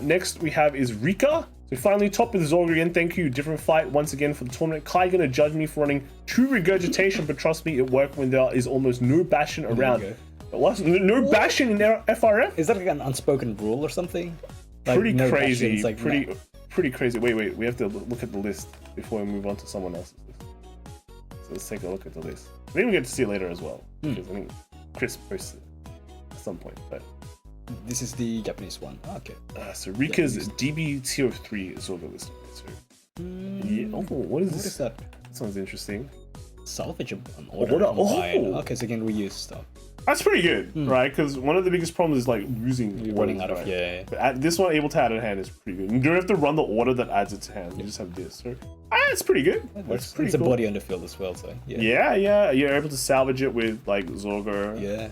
Next we have is Rika. So finally top with Zorga again. Thank you, Different Fight, once again for the tournament. Kai gonna judge me for running 2 regurgitation, but trust me, it worked when there is almost no Bastion around. What? No Bastion in FRF? Is that like an unspoken rule or something? Like, Pretty crazy. Like, pretty crazy. Wait. We have to look at the list before we move on to someone else's list. So let's take a look at the list. Maybe we get to see it later as well. Because I think Chris posted it at some point. But this is the Japanese one. Okay. So Rika's DB03 is over listed. So, yeah. Oh, what is this? What is that? That sounds interesting. Salvageable. Okay, so you can reuse stuff. That's pretty good, right? Because one of the biggest problems is like losing. You're running out of, right? yeah. But this one able to add it hand is pretty good. You don't have to run the order that adds it to hand. You just have this. So, it's pretty good. That's pretty it's cool. a body on the field as well, so yeah. You're able to salvage it with like Zorga. Yeah.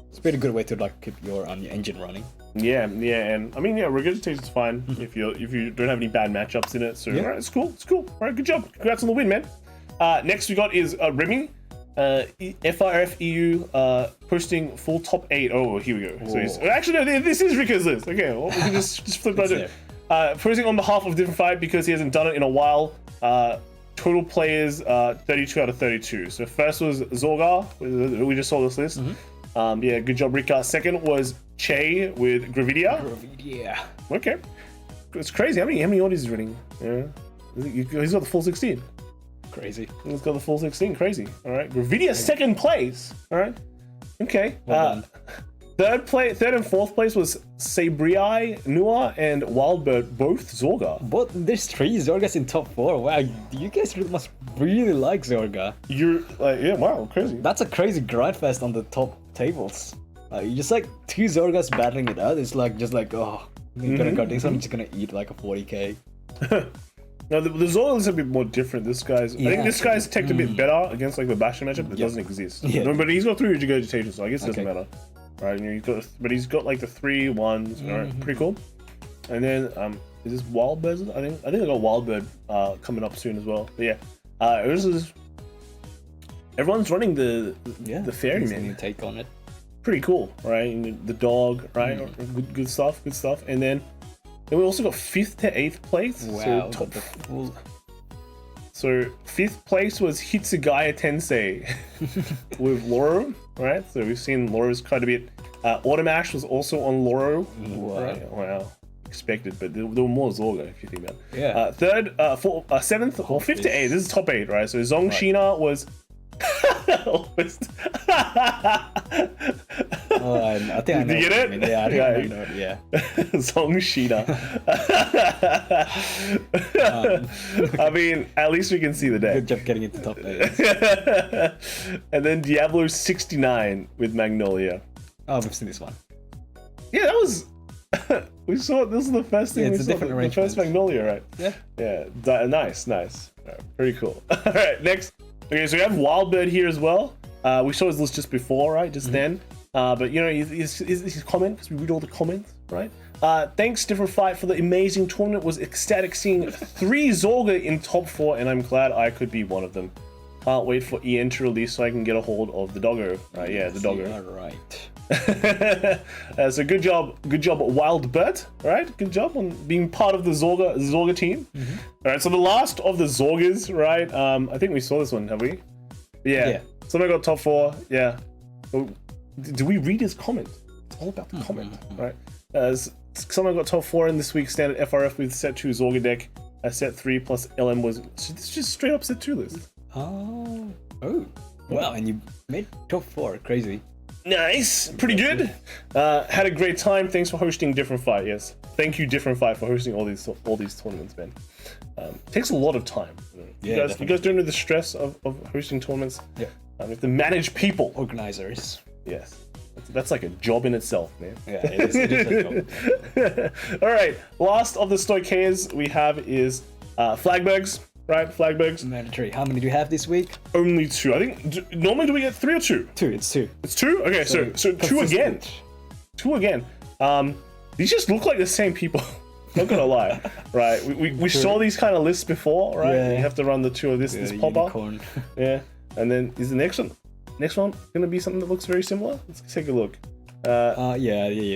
It's a pretty good way to like keep your engine running. Yeah, and I mean, regurgitation's fine if you don't have any bad matchups in it. So right, it's cool. All right, good job. Congrats on the win, man. Next we got is Remy. FRF EU posting full top 8. Oh, here we go. So he's actually no, this is Rika's list. Okay, well, we can just flip right there. Posting on behalf of Different Fight because he hasn't done it in a while. total players 32 out of 32. So first was Zorga. We just saw this list. Yeah, good job, Rika. Second was Che with Gravidia. Gravidia. Okay, it's crazy. How many audios is running? Yeah, he's got the full 16. Crazy. He's got the full 16. Crazy. All right, Gravidia second place. All right. Okay. Third and fourth place was Sabrii, Nua, and Wildbird, both Zorga. But there's 3 Zorgas in top 4. Wow, you guys must really like Zorga. You're like, yeah, wow, crazy. That's a crazy grind fest on the top tables. You just like 2 Zorgas battling it out. It's like just like, oh, I'm gonna cut this. I'm just gonna eat like a 40k. Now the Zorga is a bit more different. This guy's, I think this guy's teched a bit better against like the Bastion matchup. That doesn't exist. No, but he's got 3 regurgitation, so I guess it doesn't matter. Right, and he's got like the 3 1s. All right, pretty cool. And then is this Wildbird? I think I got Wildbird coming up soon as well. But yeah, everyone's running the ferryman. Take on it. Pretty cool, right? And the dog, right? Good stuff. And then we also got 5th to 8th place. Wow. So 5th place was Hitsugaya Tensei with Loro, right? So we've seen Loro's quite a bit. Automash was also on Loro. Right? Wow. Expected, but there were more Zorga if you think about it. Yeah. 7th, or 5th to 8th. This is top 8, right? So Zongshina was. Orfist. I think I know. Did you get it? Yeah, I think I know it, yeah. Zongshina. I mean, at least we can see the deck. Good job getting into top 8. And then Diablo 69 with Magnolia. Oh, we've seen this one. Yeah, that was. We saw this is the first thing we saw. The first Magnolia, right? Yeah. Yeah. Nice. Right, pretty cool. All right, next. Okay, so we have Wildbird here as well. We saw his list just before, right? Just then. But you know, his comment, because we read all the comments, right? Thanks, Different Fight, for the amazing tournament. Was ecstatic seeing 3 Zorga in top 4, and I'm glad I could be one of them. Can't wait for EN to release so I can get a hold of the doggo. Yeah, the doggo. All right. So good job, Wildbird. Right, good job on being part of the Zorga team. All right, so the last of the Zorgas, right? I think we saw this one, have we? Yeah. Someone got top 4. Yeah. Do we read his comment? It's all about the comment, right? Someone got top 4 in this week's standard FRF with set 2 Zorga deck. Set 3 plus LM was it's just straight up set 2 list. Oh. Wow, and you made top 4. Crazy. Nice, pretty good. Had a great time. Thanks for hosting Different Fight. Yes, thank you, Different Fight, for hosting all these tournaments, man. Takes a lot of time. You guys don't know the stress of hosting tournaments. Yeah. You have to manage people. Organizers. Yes, that's like a job in itself, man. Yeah, it is a job. All right, last of the Stoicheas we have is Flagburgs. Right, Flagburgs. Mandatory. How many do you have this week? Only 2. I think. Normally, do we get 3 or 2? 2. It's 2. It's 2. Okay, so 2 again. 2 again. These just look like the same people. Not gonna lie, right? We saw these kind of lists before, right? Yeah. You have to run the 2 of this pop up. Yeah, and then is the next one gonna be something that looks very similar? Let's take a look. Yeah,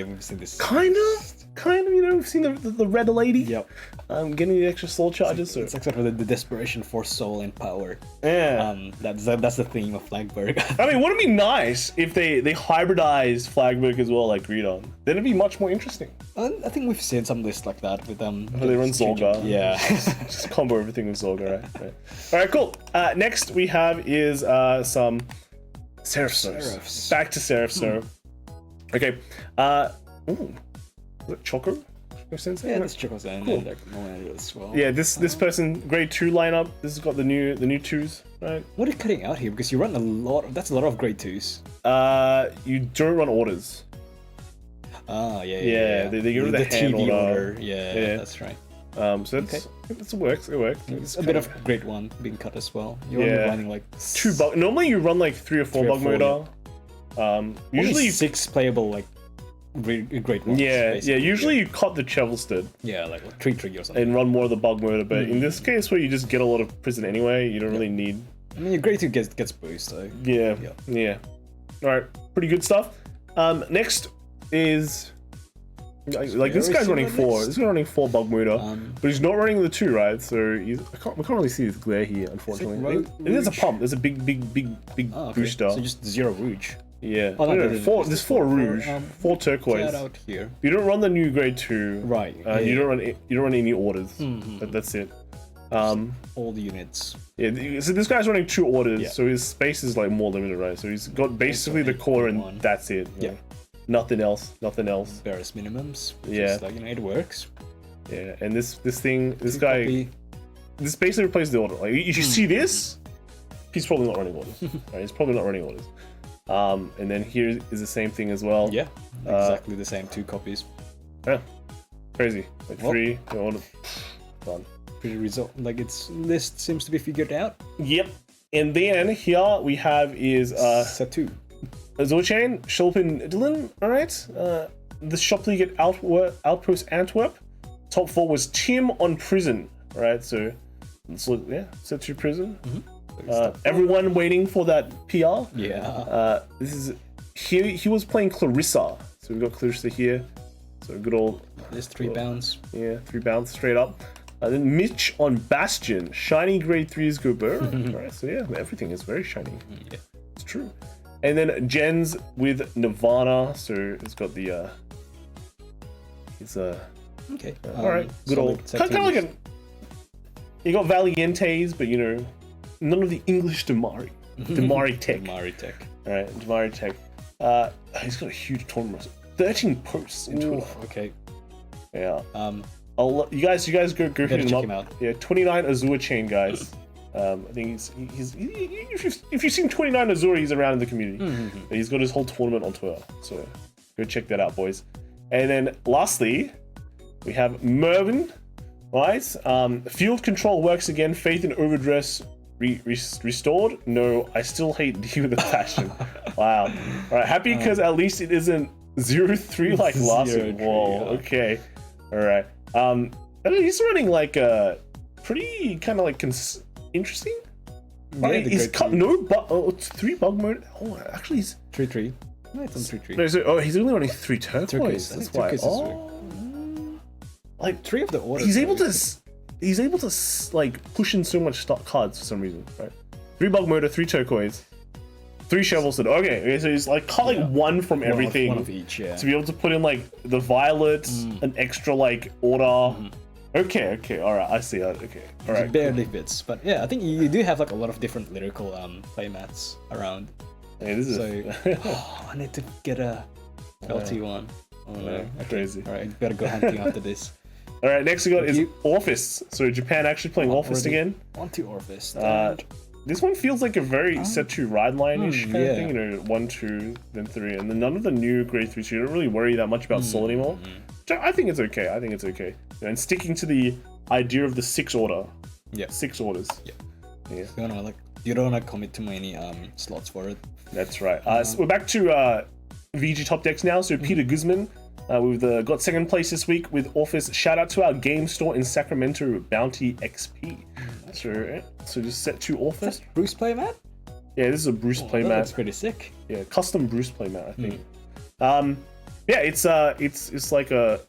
we've seen this. Kind of. You know, we've seen the red lady. Yep. Getting the extra soul charges. It's except for the desperation for soul and power. Yeah. That's the theme of Flagburg. I mean, wouldn't it be nice if they hybridize Flagburg as well, like Greedon? Then it'd be much more interesting. I think we've seen some lists like that with them. They run Zorga. Yeah. just combo everything with Zorga, right? All right, cool. Next we have is some Seraph Snow. Back to Seraph Snow. Okay. Ooh. Is it Choco? Yeah, that's Choco-san. Cool. And Monasterio as well. Yeah, this person, grade 2 lineup. This has got the new 2s, right? What are you cutting out here? Because you run a lot. That's a lot of grade 2s. You don't run orders. Yeah. They give the hand order. Yeah, that's right. So it works. It's a bit of grade 1 being cut as well. You're only running like 2 bug. Normally you run like 3 or 4 bug motor. Usually 6 playable like great ones. Yeah. Usually you cut the Chevelstead. Yeah, like 3 trigger or something. And run more of the bug motor, but in this case where you just get a lot of prison anyway, you don't really need. I mean, your grade 2 gets boost though. Yeah. All right, pretty good stuff. Next is Like this guy's running 4. This guy's running 4 Bermuda, but he's not running the 2, right? So we can't really see his glare here, unfortunately. There's a pump. There's a big booster. So just 0 Rouge. Yeah. Oh, no, there's 4 Rouge, 4 turquoise. Out here. You don't run the new grade 2. Right. You don't run any orders. That's it. All the units. Yeah. So this guy's running 2 orders, so his space is like more limited, right? So he's got basically the core and that's it. Yeah. Nothing else. Barest minimums. Yeah. Like, it works. Yeah. And this guy, this basically replaces the order. Like if you see this, he's probably not running orders. Right? He's probably not running orders. And then here is the same thing as well. Yeah. Exactly the same. 2 copies. Yeah. Crazy. Like 3. Done. Pretty result. Like its list seems to be figured out. Yep. And then here we have is set 2. Zorchain, Shulpin Dylan, alright. The shop league at Outpost Antwerp. Top 4 was Tim on Prison. Alright, so let's look, set 2 Prison. Everyone waiting for that PR. Yeah. This is he was playing Clarissa. So we've got Clarissa here. So good old. There's 3 bounds. Yeah, 3 bounds straight up. Then Mitch on Bastion. Shiny grade 3s go burr. Alright, so yeah, everything is very shiny. Yeah. It's true. And then Jens with Nirvana. So it's got the it's okay. Alright, good old kind of like you got Valientes, but you know, none of the English Damari. Damari Tech. Damari Tech. Alright, Damari Tech. He's got a huge tournament. 13 posts in total. Okay. Yeah. I'll let you guys go hit him up. Yeah, 29 Azure chain, guys. I think if you've seen 29 Azure, he's around in the community. He's got his whole tournament on Twitter, so go check that out, boys. And then lastly, we have Mervin, right? Field control works again. Faith in overdress restored. No, I still hate D with a passion. Wow. All right, happy because at least it isn't 0-3 like last week. Whoa. Yeah. Okay. All right. He's running like a pretty kind of like interesting. Yeah, he's cut it's 3 bug mode. Oh, actually he's 3-3. No, it's on 3-3. No, so, he's only running 3 turquoise. That's why. Like 3 of the orders. He's able to like push in so much stock cards for some reason, right? 3 bug motor, 3 turquoise, 3 shovels. Okay, so he's like cut like 1 from everything. One of each, yeah. To be able to put in like the violet, an extra like order. Okay, alright, I see that. Okay, alright. It barely fits, but yeah, I think you do have like a lot of different lyrical playmats around. Hey, this is I need to get a LT1. Oh no, okay. Crazy. Alright, better go hunting after this. Alright, next we got is Orfist. So Japan actually playing Orfist again. On to Orfist. This one feels like a very set 2 ride line-ish kind of thing, you know, 1, 2, then 3, and then none of the new grade 3, so you don't really worry that much about soul anymore. I think it's okay. And sticking to the idea of the 6 order. Yeah. 6 orders. Yeah. You don't wanna commit too many slots for it. That's right. So we're back to VG top decks now. So Peter Guzman, we've got 2nd place this week with Orfist. Shout out to our game store in Sacramento, Bounty XP. So just set 2 Orfist. Bruce playmat? Yeah, this is a Bruce playmat. That's pretty sick. Yeah, custom Bruce playmat, I think. Yeah, it's like a.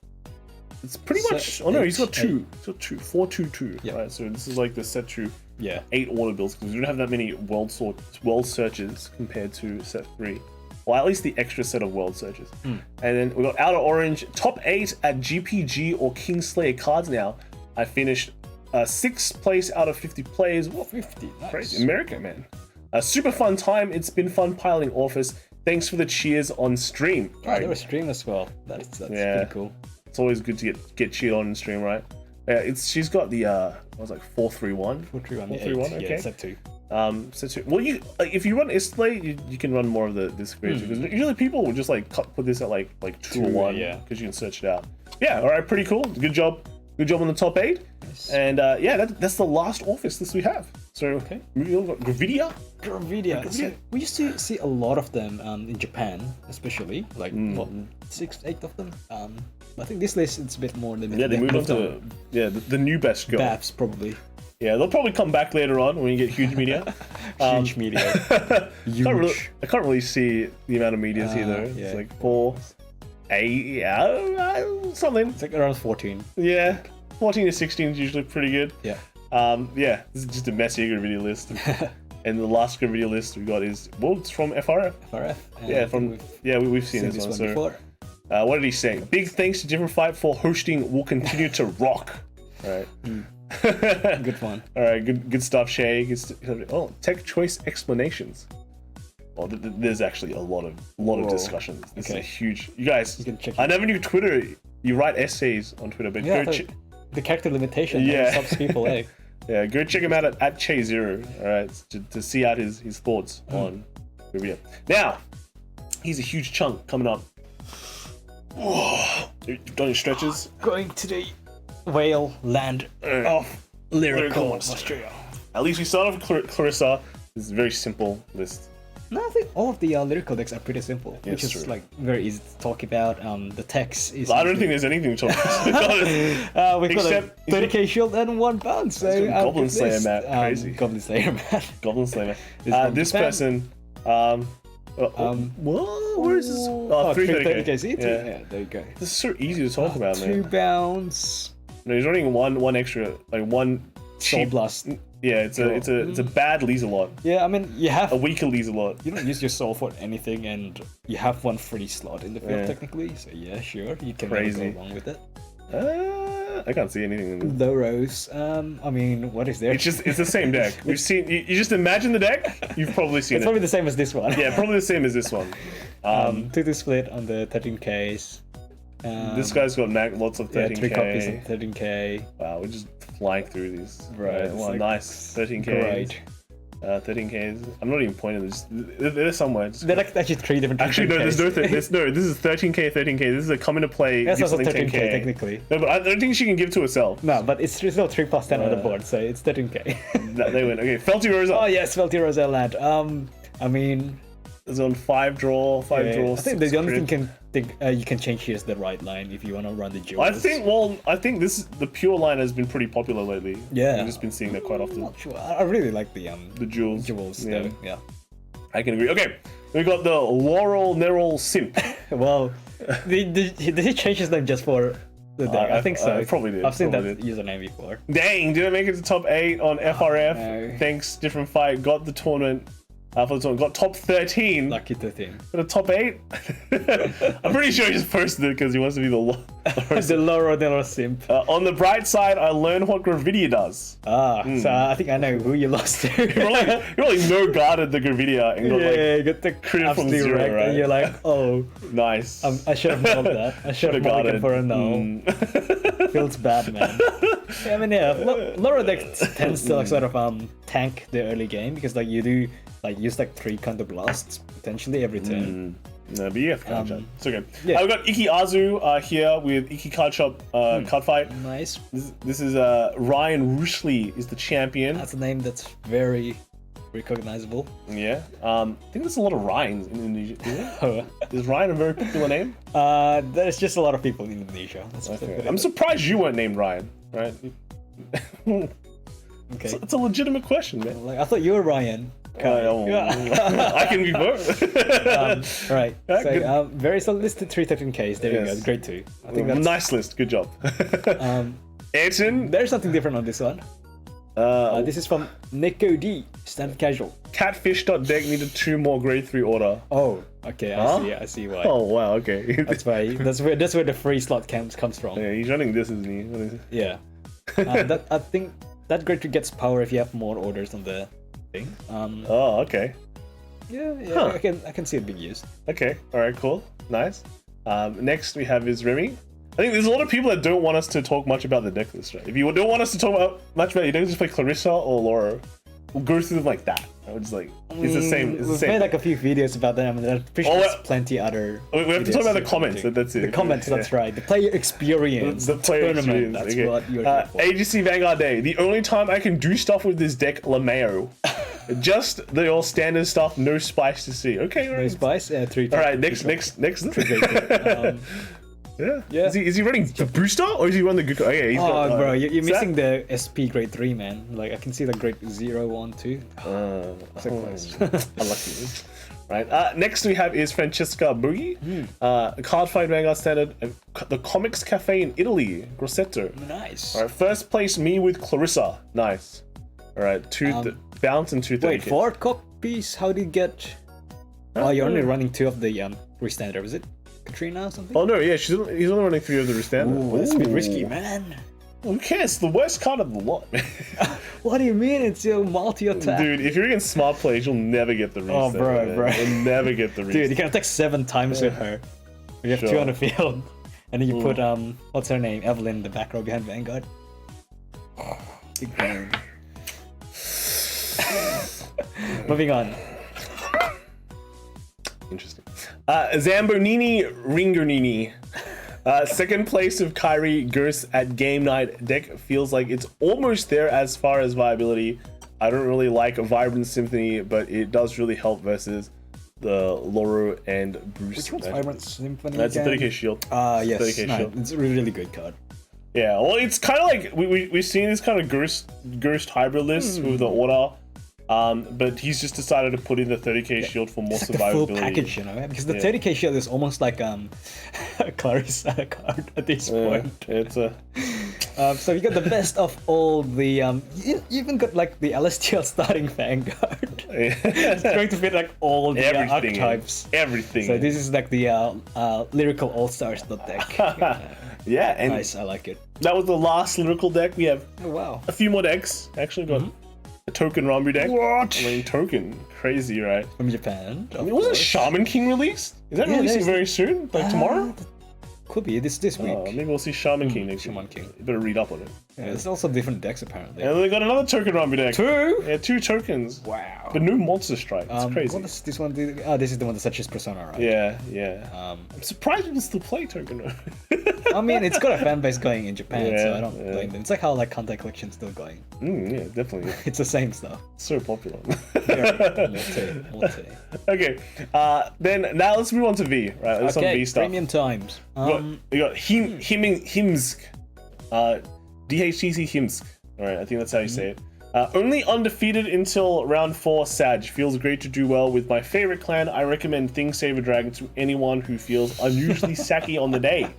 It's pretty much. Oh no, he's got 2. He's got 2. 4-2-2. Yeah. Right. So this is like the set 2. Yeah. 8 order builds because we don't have that many world searches compared to set 3. Well, at least the extra set of world searches. And then we got Outer Orange, top 8 at GPG or Kingslayer cards now. I finished 6th place out of 50 players. What 50? Nice. Crazy. America, man. A super fun time. It's been fun piloting Orfist. Thanks for the cheers on stream. Oh, they were stream as well. That's pretty cool. It's always good to get cheered on stream, right? Yeah, she's got the what was it, like 4-3-1. 4-3-1. Okay. Yeah, set 2. Set 2. Well, you if you run Istlay, you can run more of this grade because usually people will just like put this at like 2 or 1 because you can search it out. Yeah, all right, pretty cool. Good job on the top 8. Nice. And yeah, that's the last Orfist list we have. So okay, Gravidia. So we used to see a lot of them in Japan, especially like 6, 8 of them. I think this list it's a bit more limited. Yeah, they moved on to the new best go. Bavs probably. Yeah, they'll probably come back later on when you get huge media. Huge media. I can't really see the amount of medias here though. It's like 4. something. It's like around 14. Yeah, 14 to 16 is usually pretty good. Yeah. Yeah, this is just a messy Gravidia list. And the last Gravidia list we got is, well, it's from FRF. FRF. Yeah, we've seen this one. Before. What did he say? Big thanks to Different Fight for hosting. We'll continue to rock. All right. Good one. All right, good stuff, Shay. Oh, tech choice explanations. Well, there's actually a lot of discussions. This is a huge. You guys, I never knew Twitter. You write essays on Twitter, but go the character limitation. Stops people. Yeah, go check him out at Che0. All right, to see out his thoughts on Gravidia. Now, here's a huge chunk coming up. Done your stretches. Going to the whale land of Lyrical Monasterio. At least we start off with Clarissa. This is a very simple list. No, I think all of the lyrical decks are pretty simple, which is like very easy to talk about. The text is. I don't think there's anything to talk about. We've got a 30k shield and 1 bounce. So Goblin Slayer, Matt. Crazy. Goblin Slayer, Matt. Goblin Slayer. This person. Where is this? Oh, 330k. See? Yeah, there you go. This is so easy to talk about, man. 2 bounce. No, he's running one extra, like one Soul Blast. Yeah, it's a bad Leaselot. Yeah, I mean you have a weaker Leaselot. You don't use your soul for anything, and you have 1 free slot in the field technically. So yeah, sure, you can go along with it. I can't see anything in Low Rose. I mean, what is there? It's the same deck. We've seen. You just imagine the deck. You've probably seen it's probably the same as this one. Yeah, probably the same as this one. 2 split on the 13Ks. This guy's got lots of 13k. 3 copies of 13k. Wow, we're just flying through these. Right. Well, like, nice 13k. Great. 13Ks. I'm not even pointing this. They're somewhere. They're like actually 3 different. Actually, no. There's no. This is 13k. This is a come into play. That's also 13k 10K. technically. No, but I don't think she can give to herself. No, but it's still 3 plus 10 on the board, so it's 13k. They win. Okay, Felty Rosa. Oh yes, Felty Rosa land. I mean, it's on 5 draw. I think the only thing you can change here is the right line if you want to run the jewels. I think the pure line has been pretty popular lately. Yeah, I've just been seeing that quite often. I'm not sure. I really like the jewels. Jewels, yeah. though. Yeah. I can agree. Okay, we got the Laurel Nerol Simp. Well, did he change his name just for the deck? I think so. I probably did. I've seen that username before. Dang, didn't make it to top 8 on FRF. No. Thanks, Different Fight. Got the tournament. Got top 13. Lucky 13. Got a top 8. I'm pretty sure he just posted it because he wants to be the Laurel Simp. On the bright side, I learned what Gravidia does. So I think I know who you lost to. you no guarded the Gravidia and got got the crit from 0, right? And you're like, oh, nice. I should have known that. I should have gone for a no. Feels bad, man. I mean, Laurel deck tends to like sort of tank the early game because like you do like use like 3 counter blasts potentially every turn. No, but you have card shop. It's okay. Yeah. We've got Iki Azu here with Iki Card Shop card fight. Nice. This is Ryan Rushley is the champion. That's a name that's very recognizable. Yeah. I think there's a lot of Ryans in Indonesia. Is Ryan a very popular name? There's just a lot of people in Indonesia. I'm surprised you weren't named Ryan, right? Okay. It's a legitimate question, man. Like I thought you were Ryan. I can be both. Right. So very solid list to 313Ks. There you go. Grade 2. I think that's nice list. Good job. Ayrton. There's something different on this one. This is from Nico D. Standard casual. Catfish.deck needed 2 more grade 3 order. Oh, okay. I see why. Oh wow. Okay. That's why. That's where the free slot comes from. Yeah, he's running this, isn't he? Yeah. I think that grade 2 gets power if you have more orders on the thing. Oh, okay. Yeah. Huh. I can see it being used. Okay. All right. Cool. Nice. Next we have is Remy. I think there's a lot of people that don't want us to talk much about the deck list, right? If you don't want us to talk much about it, you don't just play Clarissa or Laura. We'll go through them like that. I was like, it's the same. We've made like a few videos about them, and I'm pretty sure there's plenty other. We have to talk about the comments. That's it. The comments. That's right. The player experience. The player tournament. experience. That's okay. what you're here for. AGC Vanguard Day. The only time I can do stuff with this deck, LeMayo. Just the all standard stuff. No spice to see. Okay. Right. No spice. 3. All right. Next. Yeah. Is he running the booster or is he running the good? Oh yeah, he's got, bro, you're missing the SP grade 3, man. Like I can see the grade 0, 1, 2. So close. Unlucky. Right. Next we have is Francesca Boogie, card fight Vanguard standard, the Comics Cafe in Italy, Grosseto. Nice. All right. First place, me with Clarissa. Nice. All right. Two bounce and 230. Wait, 4 copies? How do you get? Oh, you're only running 2 of the restandard. Is it Katrina or something? Oh no, yeah, he's only running 3 of the restandard. Ooh, that's a bit risky, man. Who cares? The worst card of the lot. What do you mean? It's your multi-attack. Dude, if you're against smart plays, you'll never get the reset. Oh, bro. You'll never get the reset. Dude, you can attack 7 times with her. You have 2 on the field. And then you put, what's her name? Evelyn in the back row behind Vanguard. Big game. Moving on. Interesting. Zambonini Ringernini. Second place of Kyrie Ghost at game night. Deck feels like it's almost there as far as viability. I don't really like a Vibrant Symphony, but it does really help versus the Loro and Bruce. Which one's Vibrant Symphony? That's again? a 30k shield. Yes. 30k shield. It's a really good card. Yeah, well, it's kind of like we've seen this kind of Ghost hybrid list with the order. But he's just decided to put in the 30k shield for more it's survivability. Like the full package, you know, because the 30k shield is almost like a Clarissa card at this point. It's a. So you got the best of all the. You even got like the LSTL starting Vanguard. It's going to fit like all the archetypes. Everything. So this is like the lyrical all stars deck. Yeah, and nice. I like it. That was the last lyrical deck. We have a few more decks. Actually, got. A Touken Ranbu deck. What? I mean, Touken. Crazy, right? From Japan. Wasn't Shaman King released? Is that releasing very soon? Like tomorrow? Could be this week. Maybe we'll see Shaman King next week. Shaman King. You better read up on it. Yeah, there's also different decks apparently. And they got another Touken Ranbu deck. 2? Yeah, 2 tokens. Wow. But no Monster Strike. It's crazy. What does this one do? Oh, this is the one that touches Persona, right? Yeah. I'm surprised people still play Touken Ranbu. I mean, it's got a fan base going in Japan, so I don't blame them. It's like how like Kantai Collection's still going. Yeah, definitely. It's the same stuff. So popular. Multi. Okay, then now let's move on to V, right? Let's on V stuff. Premium times. We got Himsk. DHTC Himsk. Alright, I think that's how you say it. Only undefeated until round 4 Sag. Feels great to do well with my favorite clan. I recommend Thing Saver Dragon to anyone who feels unusually sacky on the day.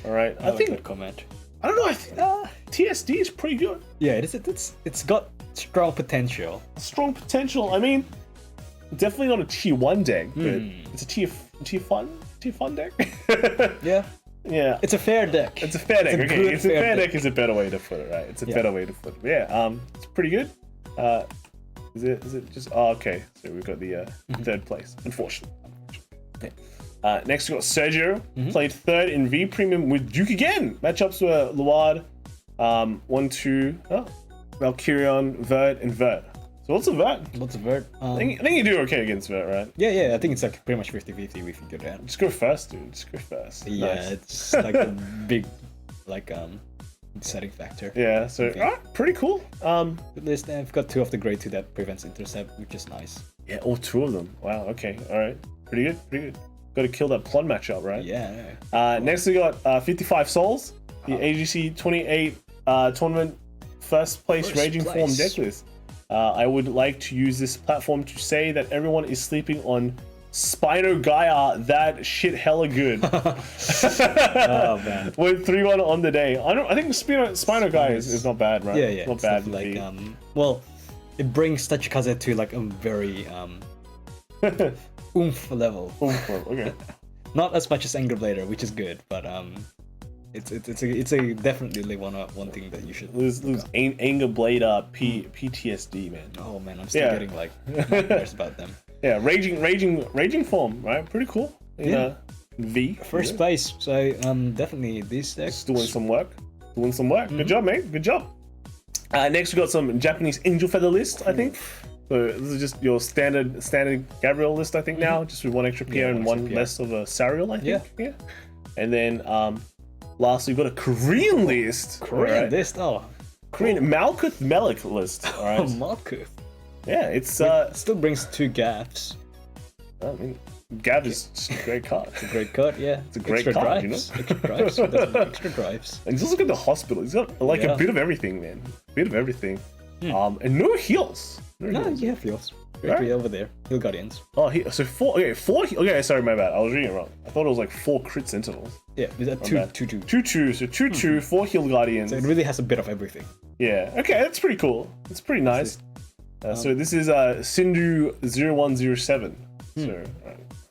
Alright, I think that comment. I don't know, I think TSD is pretty good. Yeah, it's got strong potential. Strong potential. I mean, definitely not a tier 1 deck, but it's a tier fun deck. Yeah. Yeah. It's a fair deck. It's a fair deck. Okay, it's a fair deck is a better way to put it, right? It's a better way to put it. Yeah, it's pretty good. Is it just okay, so we've got the third place, unfortunately. Next we got Sergio, played third in V Premium with Duke again. Matchups were Luard, 1-2, Valkyrion, Vert, and Vert. So what's a Vert? What's a Vert? I think you do okay against Vert, right? Yeah, I think it's like pretty much 50-50 if you go down. Just go first, dude. Just go first. Yeah, nice. it's like a big, deciding factor. Yeah, so pretty cool. Good list, and I've got 2 of the grade 2 that prevents intercept, which is nice. Yeah, all 2 of them. Wow. Okay. All right. Pretty good. Got to kill that Plon matchup, right? Yeah. Next we got 55 Souls, the AGC 28 tournament first place Raging Form decklist. I would like to use this platform to say that everyone is sleeping on Spino Gaia. That shit hella good. Oh man. With 3-1 on the day. I think Spino Gaia is not bad, right? Yeah. Not bad. Like well, it brings Tachikaze to like a very oomph level. Okay. Not as much as Anger Blader, which is good, but it's a definitely one thing that you should lose Anger Blade PTSD, man. Oh man, I'm still getting like nightmares about them. Yeah, raging form, right? Pretty cool. V first place, so definitely this deck doing some work. Good job, mate. Good job. Next we got some Japanese Angel Feather list, I think. So this is just your standard Gabriel list, I think now, just with 1 extra Pierre and 1 less of a Sariel, I think. Yeah. And then lastly, we've got a Korean list. Korean list, Korean Malkuth Melik list. All right. Malkuth. Yeah, it's still brings 2 gaps. I mean, Gav is just a great card. It's a great card, yeah. It's a great extra card, drives. you know? Extra drives. It doesn't need extra drives. And just look at the hospital. He's got like a Yeah. bit of everything, man. A bit of everything. And no heals. No, you have heals. Right over there. Heal Guardians. Oh, so 4. Okay, 4. Okay, sorry, my bad. I was reading it wrong. I thought it was like 4 crit sentinels. Yeah, is that 2-2? 2-2. So 2-2, 4 heal guardians. So it really has a bit of everything. Yeah. Okay, that's pretty cool. It's pretty nice. So this is Sindhu 0107. So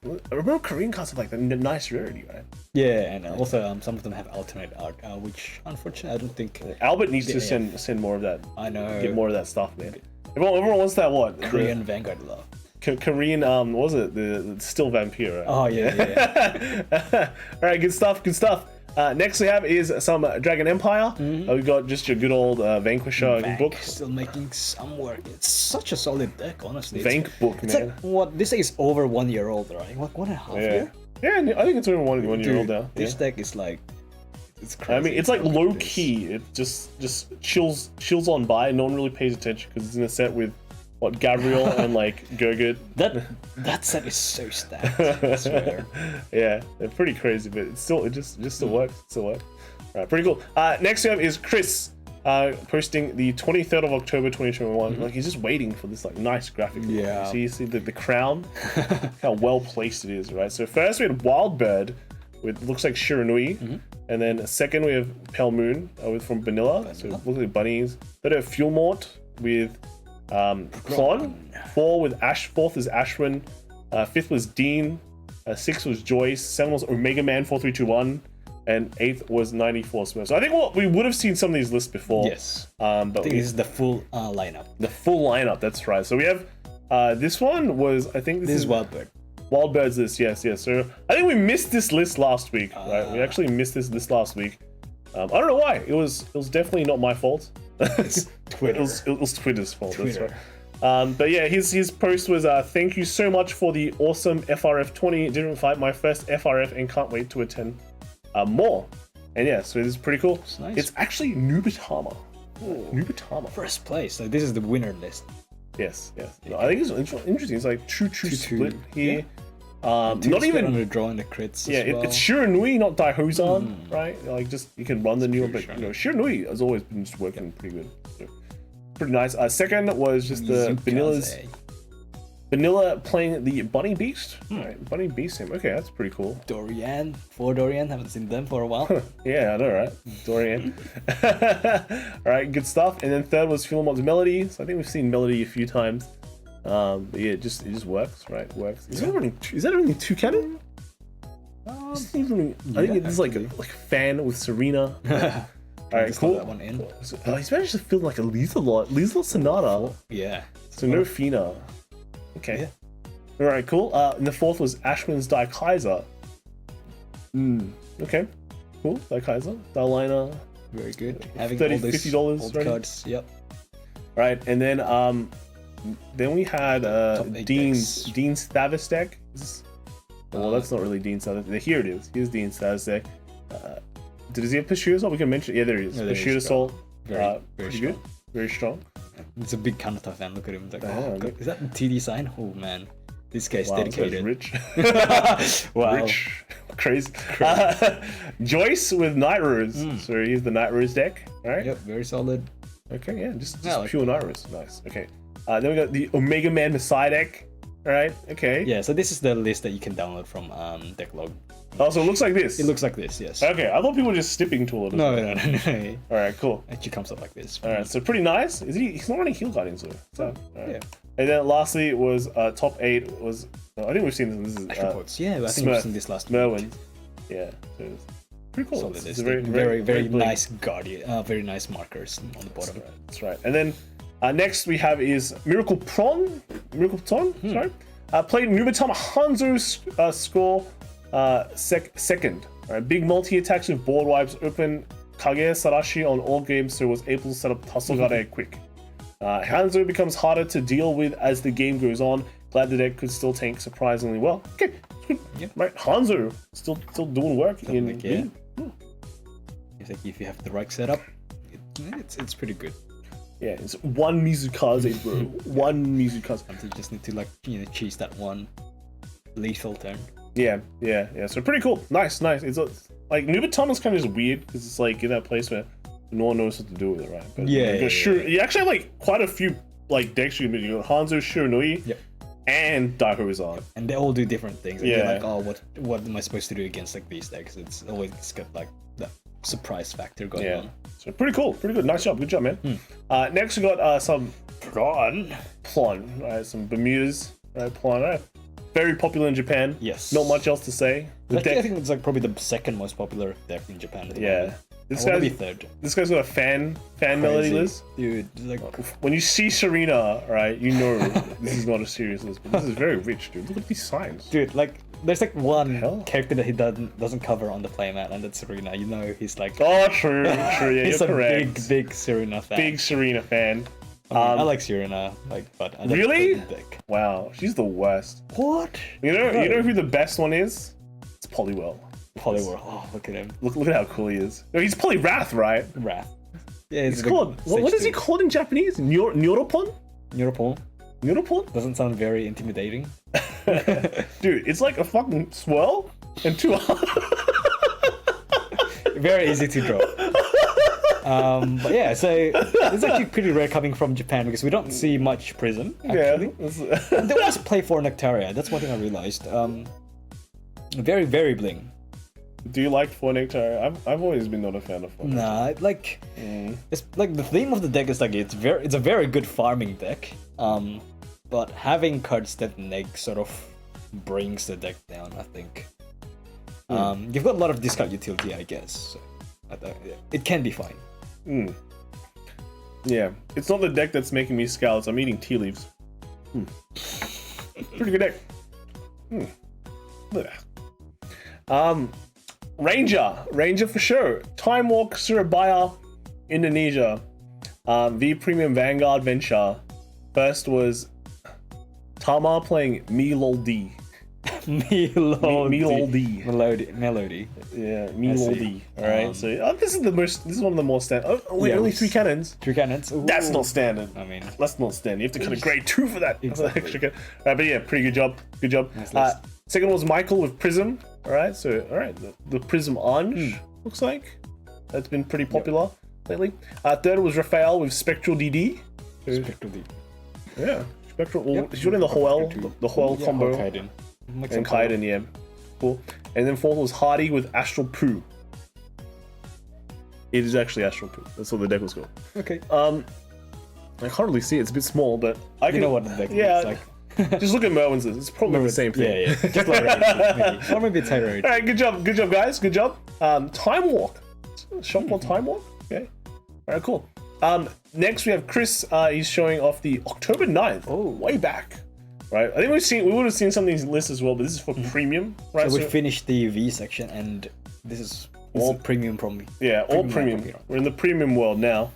I remember Korean cards have like a nice rarity, right? Yeah, and also some of them have alternate art, which unfortunately I don't think. Albert needs to send more of that. I know. Get more of that stuff, man. Everyone wants that what? Korean Vanguard love. Korean, what was it? The Still Vampire, right? Oh, yeah. Alright, good stuff, good stuff. Next we have is some Dragon Empire. We've got just your good old Vanquisher book. Still making some work. It's such a solid deck, honestly. Vank book, it's man. like, what, this is over 1 year old, right? Like 1.5 year? Yeah, I think it's over one year old now. This deck is like, it's crazy. I mean, it's like low key. It just chills on by. No one really pays attention because it's in a set with what Gabriel and like Gurgit. That set is so stacked. I swear. Yeah, they're pretty crazy, but it still works. It still works. Right, pretty cool. Next we have is Chris posting the 23rd of October 2021. Like he's just waiting for this like nice graphic. Yeah. So you see the crown, how well placed it is, right? So first we had Wild Bird with looks like Shiranui, and then second we have Pale Moon from Vanilla. So it looks like bunnies. Then we have Fuel Mort with Klon. Fourth is Ashwin. Fifth was Dean. Sixth was Joyce. Seventh was Omega Man 4321. And 8th was 94 Smurf. So I think we would have seen some of these lists before. Yes. But I think this is the full lineup. The full lineup, that's right. So we have this one was this is Wild Bird. Wild Bird's list, yes. So I think we missed this list last week, right? We actually missed this list last week. I don't know why. It was definitely not my fault. It's Twitter. It was Twitter's fault. That's right. But yeah, his post was thank you so much for the awesome FRF 20. Didn't fight my first FRF and can't wait to attend more. And yeah, so this is pretty cool. It's nice. It's actually Nubatama. Nubatama. First place. So this is the winner list. Yes. No, I think it's interesting. It's like 2-2 split here. Yeah. Not even on the draw and the crits. Yeah, as well. it's Shiranui, not Daihozan, right? Like just you can run the new one, but true. you know, Shiranui has always been just working pretty good. So, pretty nice. Second was just the Vanilla playing the Bunny Beast. Right, Bunny Beast him. Okay, that's pretty cool. Dorian. Haven't seen them for a while. Yeah, I know, right? Dorian. Alright, good stuff. And then third was Philemon's Melody. So I think we've seen Melody a few times. But yeah, it just works, right? It works. Is that only 2 cannon? I think it's like a fan with Serena. Alright, cool. That one in. So, he's managed to fill like a lethal Sonata. Yeah. So no Fina. Okay. Yeah. Alright, cool. And the fourth was Ashwin's Die Kaiser. Okay. Cool. Die Kaiser. Dialina. Very good. Having $30, all these $50 old ready. cards. Yep. Right, and then we had Dean's Thavis deck. Well, that's not really Dean's Thavis. Here it is. Here's Dean's Thavis deck. Did he have Pashir Assault? We can mention. Yeah, there he is. Pashir Assault. Very pretty strong. good. Very strong. It's a big counter fan. Look at him. Like, God. Is that a TD sign? Oh man, this guy's dedicated. Rich. Wow. Rich. Crazy. Joyce with Night Rose. So here's the Night Rose deck. All right. Yep. Very solid. Okay. Yeah. Just pure Night Rose. Nice. Okay. Then we got the Omega Man Messiah deck. All right. Okay. Yeah. So this is the list that you can download from Decklog. Oh, so it looks like this. It looks like this. Yes. Okay. I thought people were just snipping tool it. No. All right. Cool. It actually comes up like this. All right. So pretty nice. He's not running Heal Guardians though. So. All right. Yeah. And then lastly was top 8 was. I think we've seen this. This is Extra points. Yeah. I think we've seen this last Merwin. Yeah. So it's pretty cool. Solid. It's very nice guardian. Very nice markers on the bottom. That's right. And then next we have is Miracle Pron. Sorry. Played Nubatama Hanzo score second. All right. Big multi attacks with board wipes. Open Kage Sarashi on all games, so was able to set up Tassogare quick. Hanzo becomes harder to deal with as the game goes on. Glad the deck could still tank surprisingly well. Okay, good. Yep. Right, Hanzo still doing work in. Yeah. If you have the right setup, it's pretty good. Yeah, it's one Mizukaze, bro. One Mizukaze. You just need to cheese that one. lethal turn. Yeah. So pretty cool. Nice. It's like Nubatama's kind of just weird because it's like in that place where no one knows what to do with it, right? But you actually have like quite a few like decks you can do. You got Hanzo, Shiranui, and Daiho Wizard. And they all do different things. And you're like, oh, what am I supposed to do against like these decks? It's always got like that surprise factor going on. So pretty cool, pretty good. Nice job, good job, man. Next we got some Plon, right? Some Bermudas, right? Plon, right? Very popular in Japan. Yes. Not much else to say. I think it's like probably the second most popular deck in Japan. Yeah. This guy's third. This guy's got a fan melody list. Dude, like when you see Serena, right, you know this is not a serious list, but this is very rich, dude. Look at these signs. Dude, like there's like one character that he doesn't cover on the playmat, and that's Serena. You know, he's like true. Yeah, he's you're a correct. big Serena fan. Big Serena fan. I like Serena, like, but I don't really? like the deck. Wow, she's the worst. What? You know who the best one is? It's Poliwell. Poliwell. Oh, look at him. Look at how cool he is. No, he's Poliwrath, right? Wrath. Yeah, he's called. What is he called in Japanese? Nyoropon? Nyoropon? Doesn't sound very intimidating. Dude, it's like a fucking swirl and two arms. Very easy to draw. But yeah, so it's actually pretty rare coming from Japan because we don't see much Prism, actually. Yeah. And they always play for Nectaria. That's one thing I realized. Very, very bling. Do you like for Nectaria? I've always been not a fan of for Nectaria. Nah, like it's like the theme of the deck is like it's a very good farming deck. But having cards that neg sort of brings the deck down, I think. You've got a lot of discard utility, I guess. So it can be fine. Yeah, it's not the deck that's making me scowl. I'm eating tea leaves. Pretty good deck. Ranger for sure. Time Walk, Surabaya, Indonesia. V Premium Vanguard Venture. First was Tama playing Melody. Melody. Yeah, Melody. Alright, so this is one of the more standard. Only 3 cannons. 3 cannons. Ooh. That's not standard. I mean, that's not standard. You have to cut a grade 2 for that. Exactly. But yeah, pretty good job. Good job. Nice Second was Michael with Prism. Alright, so the Prism Ange looks like that's been pretty popular lately. Third was Raphael with Spectral DD. Spectral DD. Yeah, Spectral. He's running the Hoel combo. Kaiden. And Kaiden, yeah. Cool. And then fourth was Hardy with Astral Poo. It is actually Astral Poo. That's what the deck was called. Okay. I can't really see it. It's a bit small, but I can. You know what the deck looks like. Just look at Merwin's. It's probably the same thing. Yeah. Just like maybe. Or maybe it's Tyrode. Alright, good job, guys. Good job. Time Walk. Shop on Time Walk? Okay. Alright, cool. Next we have Chris. He's showing off the October 9th. Oh, way back. Right. I think we would have seen some of these lists as well, but this is for premium, right? So we finished the V section, and this is all premium from me. Yeah, all premium. We're in the premium world now.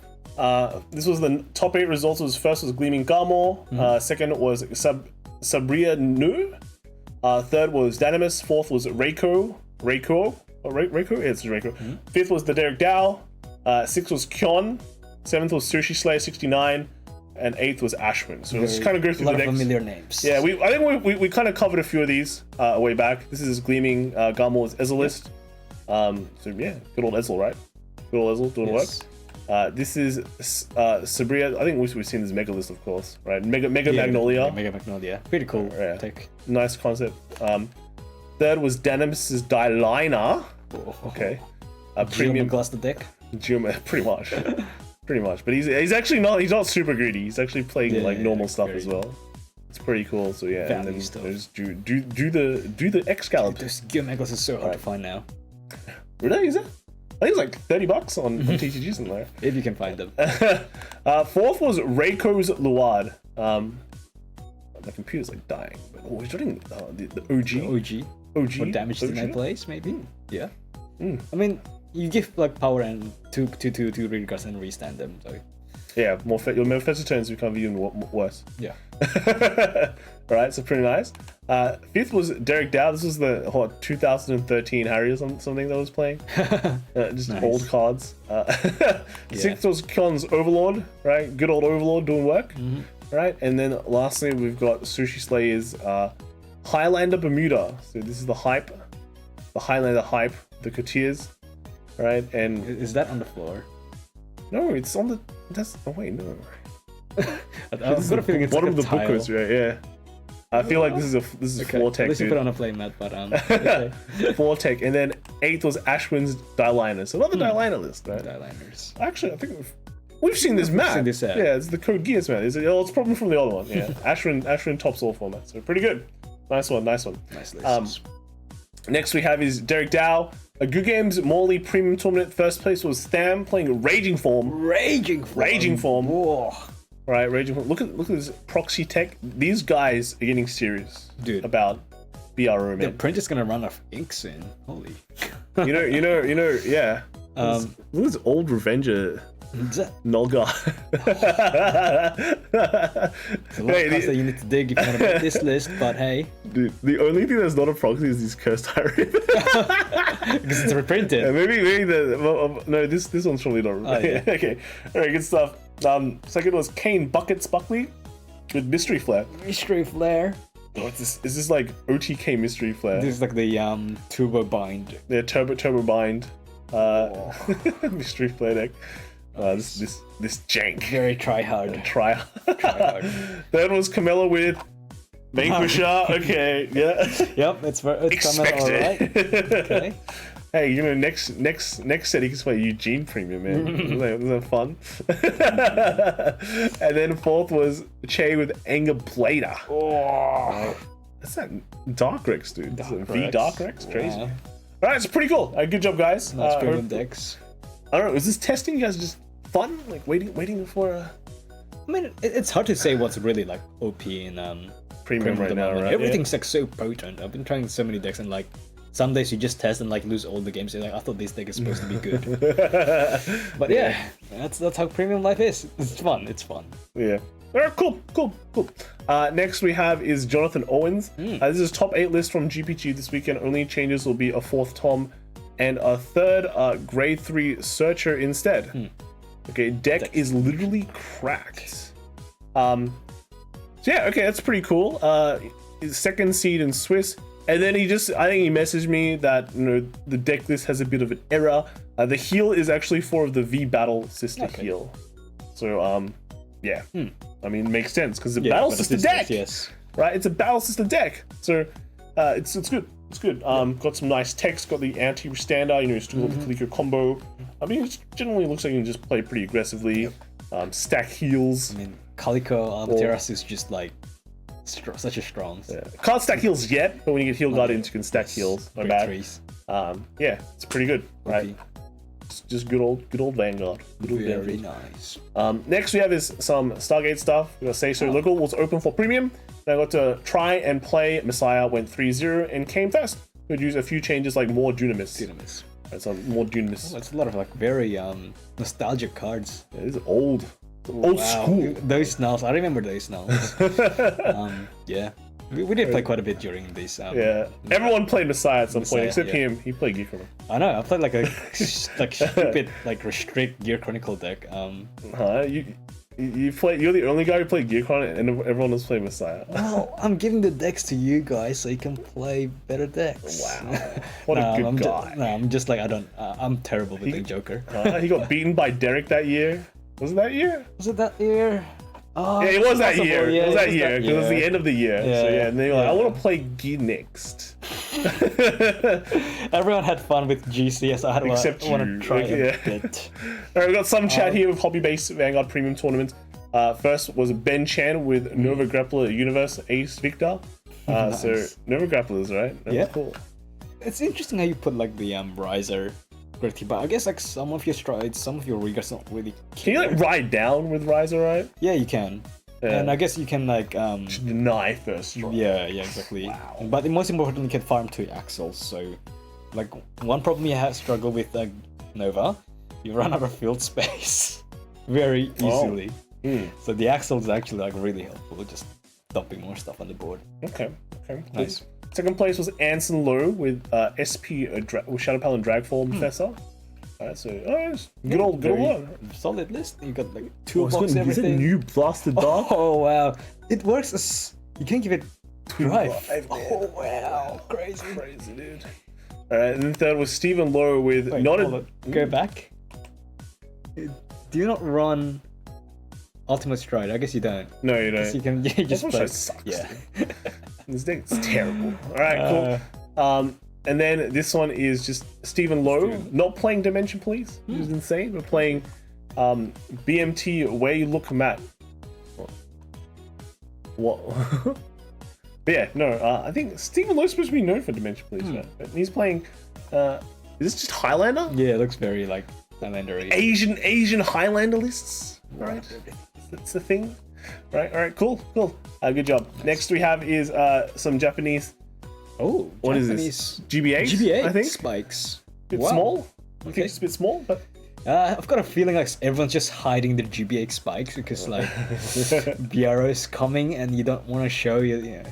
This was the top 8 results. First was Gleaming Garmor. Second was Sabria Nu. Third was Danamis. Fourth was Reiko. Yeah, it's Reiko. Fifth was the Derek Dow. Sixth was Kyon. Seventh was Sushi Slayer 69. And 8th was Ashwin. So let's kind of go through the decks. A lot of familiar names. Yeah, I think we kind of covered a few of these way back. This is Gleaming Garmor's Ezelist. So yeah, good old Ezel, right? Good old Ezel doing work. This is Sabria. I think we've seen this Megalist, of course, right? Mega Magnolia. Yeah, Mega Magnolia. Pretty cool. Take. Nice concept. Third was Danimus's Dylina. Okay. Premium glass the deck. Pretty much. Pretty much, but he's actually not. He's not super greedy. He's actually playing like normal stuff as well. It's pretty cool. So yeah, and then there's do the Excalibur. This Geomeglas is so hard to find now. Really? Is it? I think it's like $30 on TCG somewhere. If you can find them. Fourth was Reiko's Luard. My computer's like dying. But he's running the OG. OG. What damage did I place? Maybe. Yeah. I mean, you give like power and two read cards and restand them. So yeah, your more offensive turns become even worse. Yeah. Alright, so pretty nice. Fifth was Derek Dow. This was the 2013 Harry or something that was playing. Just nice. Old cards. Sixth was Kyon's Overlord, right? Good old Overlord doing work. Right? And then lastly we've got Sushi Slayer's Highlander Bermuda. So this is the hype, the Highlander hype, the courtiers, right? And Is that on the floor? no, it's on the. That's oh wait, no. I've got a feeling it's bottom like of a the book tile. was right. Yeah, I feel like this is Okay, floor at tech. least you Dude. put it on a play mat, but okay. Floor tech, and then 8th was Ashwin's Dyliner. So another Dyliner list, right? Eyeliners. Actually, I think we've seen this map. seen this, yeah. Yeah, it's the Code Geass map. It's probably from the other one. Yeah, Ashwin tops all formats. So pretty good. Nice one. Nice list. Next we have is Derek Dow. A Good Games Morley Premium Tournament. First place was Tham playing Raging Form. Raging Form. Whoa. Right, Raging Form. Look at this proxy tech. These guys are getting serious, Dude. about BRO, The man. print is gonna run off ink soon. Holy. You know, yeah. Look at this old Revenger. Nolga. It's a lot of cards that you need to dig if you want to make this list, but hey. Dude, the only thing that's not a proxy is these cursed Tyrant. Because it's reprinted. Yeah, maybe no, this one's probably not. Oh, yeah. Okay, all right, good stuff. Second was Kane Buckets Buckley with Mystery Flare. Mystery Flare. What's this? Is this like OTK Mystery Flare? This is like the turbo bind. Yeah, turbo bind. Mystery Flare deck. This jank. Very try hard. Try hard. Third was Camilla with Vanquisher. Okay, yeah. Yep, it's Expect all it. right. Okay. Hey, you know, next set he can play Eugene Premium, man. Isn't that fun? And then fourth was Che with Anger Blader. Oh. That's that Dark Rex, dude. V Dark Rex, crazy. Yeah. All right, it's pretty cool. Good job, guys. Nice premium decks. I don't know. Is this testing you guys just fun? Like waiting for a I mean, it's hard to say what's really like OP in premium right at the now, moment. right? Everything's like so potent. I've been trying so many decks and like some days you just test and like lose all the games. You're like, I thought this deck is supposed to be good. But yeah, that's how premium life is. It's fun. Yeah. All right, cool. Next we have is Jonathan Owens. This is top 8 list from GPG this weekend. Only changes will be a 4th Tom and a 3rd grade 3 Searcher instead. Okay, deck is literally cracked. So yeah, okay, that's pretty cool. Second seed in Swiss. And then I think he messaged me that, you know, the deck list has a bit of an error. The heal is actually for the V Battle Sister heal. So, yeah. I mean, it makes sense because the Battle Sister deck, yes, right? It's a Battle Sister deck. So, it's good. It's good. Got some nice text. Got the anti-stander. You know, still got the Kaliko combo. I mean, it generally looks like you can just play pretty aggressively. Stack heals. I mean, Calico Albateras is just like such a strong. Yeah. Can't stack heals yet, but when you get heal guardians, you can stack heals. Not bad. Trees. Yeah, it's pretty good, right? It's just good old Vanguard. Good old Very Vanguard. nice. Next we have is some Stargate stuff. We got Say So Local was open for premium. Then I got to try and play Messiah, went 3-0 and came first. We'd use a few changes like more Dunamis. Right, some more Dunamis. It's a lot of like very nostalgic cards. Yeah, this is old. Old school. Those smells. I remember those smells. Yeah. We did play quite a bit during these. Yeah, everyone played Messiah at some point, except yeah. him. He played Gear Chronicle. I know. I played like a like stupid like restrict Gear Chronicle deck. You play. You're the only guy who played Gear Chronicle, and everyone else played Messiah. Well, I'm giving the decks to you guys so you can play better decks. Wow, what a good guy. I'm just like I'm terrible with the Joker. He got beaten by Derek that year. Was it that year? Was it that year? Oh, Yeah, it was that year. Yeah, it was that year because it was the end of the year. Yeah, So yeah, and they were like, yeah. I want to play Gear next. Everyone had fun with GCS. I Except want you. to try Yeah. a bit. All right, we got some chat here with hobby-based Vanguard Premium tournaments. First was Ben Chan with Nova Grappler Universe Ace Victor. Nice. So Nova Grapplers, right? That's Yeah. cool. It's interesting how you put like the Riser, Gritty, but I guess like some of your strides, some of your riggers don't really Can care. you like ride down with Riser, right? Yeah, you can. Yeah. And I guess you can like Deny first strike. yeah, exactly. Wow. But the most important, you can farm 2 axles. So like one problem you have struggle with Nova, you run out of field space very easily. So the axle is actually like really helpful, just dumping more stuff on the board. Okay. Cool. Nice. Second place was Anson Lowe with SP with Shadow Paladin Dragfall Professor. Alright, so good old one. Solid list. You got like toolbox Is it everything. new Blasted Dark? Oh wow, it works as you can give it Drive. man. Oh wow, crazy. Crazy, dude. Alright, and then third was Stephen Lowe with Wait, not hold a... on. Go back. Do you not run Ultimate Stride? I guess you don't. No, you don't. You can you just Ultimate play. Stride sucks, Yeah. This deck's terrible. Alright, cool. And then this one is just Stephen Lowe, not playing Dimension Police, which is insane. We're playing BMT Where You Look Matt. What? But yeah, no, I think Stephen Lowe's supposed to be known for Dimension Police, right? But he's playing, is this just Highlander? Yeah, it looks very like Highlander-y. Asian Highlander lists, right? That's the thing. Right, alright, cool. Good job. Next we have is some Japanese. Oh, What is Japanese this? GBA? GBA I think. spikes. Bit Wow. small. I Okay. think it's a bit small, but I've got a feeling like everyone's just hiding their GBA spikes because like BRO is coming and you don't want to show your, you know,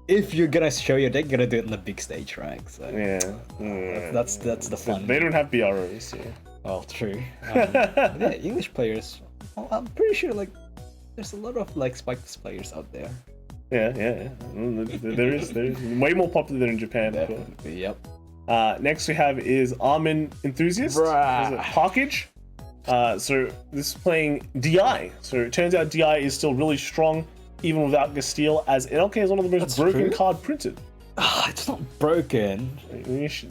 if you're gonna show your deck, you're gonna do it on the big stage, right? So yeah. that's the fun. They don't have BROs, yeah. Well, true. Yeah, English players. Well, I'm pretty sure like there's a lot of like spikes players out there. Yeah. There is way more popular than in Japan. Definitely, yep. Next we have is Armin Enthusiast. Bruh. Is it Parkage? So this is playing DI. So it turns out DI is still really strong even without Gastile, as NLK is one of the most That's broken true. card printed. It's not broken. This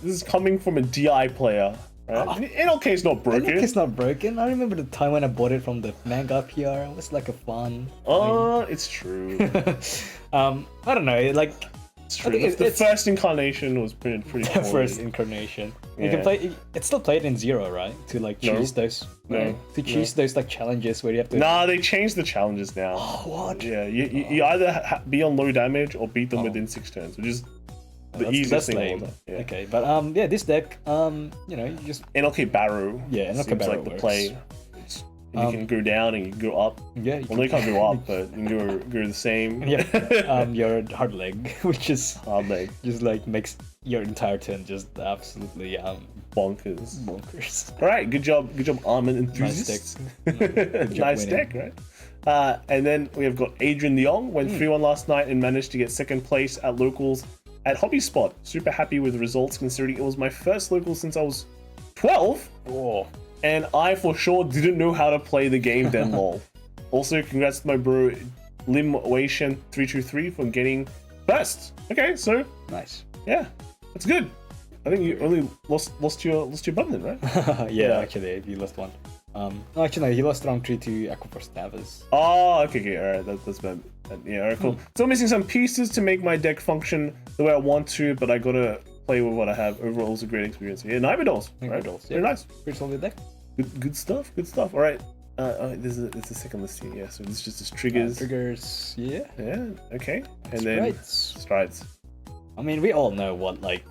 is coming from a DI player. Right? NLK is not broken. It's not broken. I remember the time when I bought it from the Vanguard PR. It was like a fun. It's true. I don't know. Like It's true. think The it's- first incarnation was pretty the poorly. first incarnation. You Yeah. can play. It's still played in Zero, right? To like No. choose those. No. To choose those like challenges where you have to. Nah, they changed the challenges now. What? Yeah, you either be on low damage or beat them within 6 turns, which is the easiest thing lame. of all time. Yeah. Okay, but yeah, this deck, you know, you just NLK Barrow. Yeah, NLK seems Barrow like the works. play. You can go down and you can go up. yeah. Well, you can't go up, but you can go the same. Yeah, your hard leg, which is Hard leg. just like makes your entire turn just absolutely Bonkers. bonkers. All right, good job, Armin Enthusiast. Good job Nice winning. deck, right? And then we have got Adrian Leong, went 3-1 last night and managed to get second place at locals at Hobby Spot. Super happy with the results considering it was my first local since I was 12. Oh, And I for sure didn't know how to play the game then lol. Also, congrats to my bro Lim Weishen 323 for getting first. Okay, so nice. yeah, that's good. I think you only lost your button then, right? yeah, actually, he lost one. No, actually, no, he lost round 3 to Aqua Force. Oh, okay, alright, that's bad. Yeah, alright, cool. Still missing some pieces to make my deck function the way I want to, but I gotta play with what I have. Overall, it's a great experience. Yeah, Nightmare Dolls, right? Dolls, Very yeah. nice. Pretty solid deck. Good stuff. Alright, there's a second list here. Yeah, so this just is triggers. Triggers, yeah. Yeah, okay. And then strides. I mean, we all know what like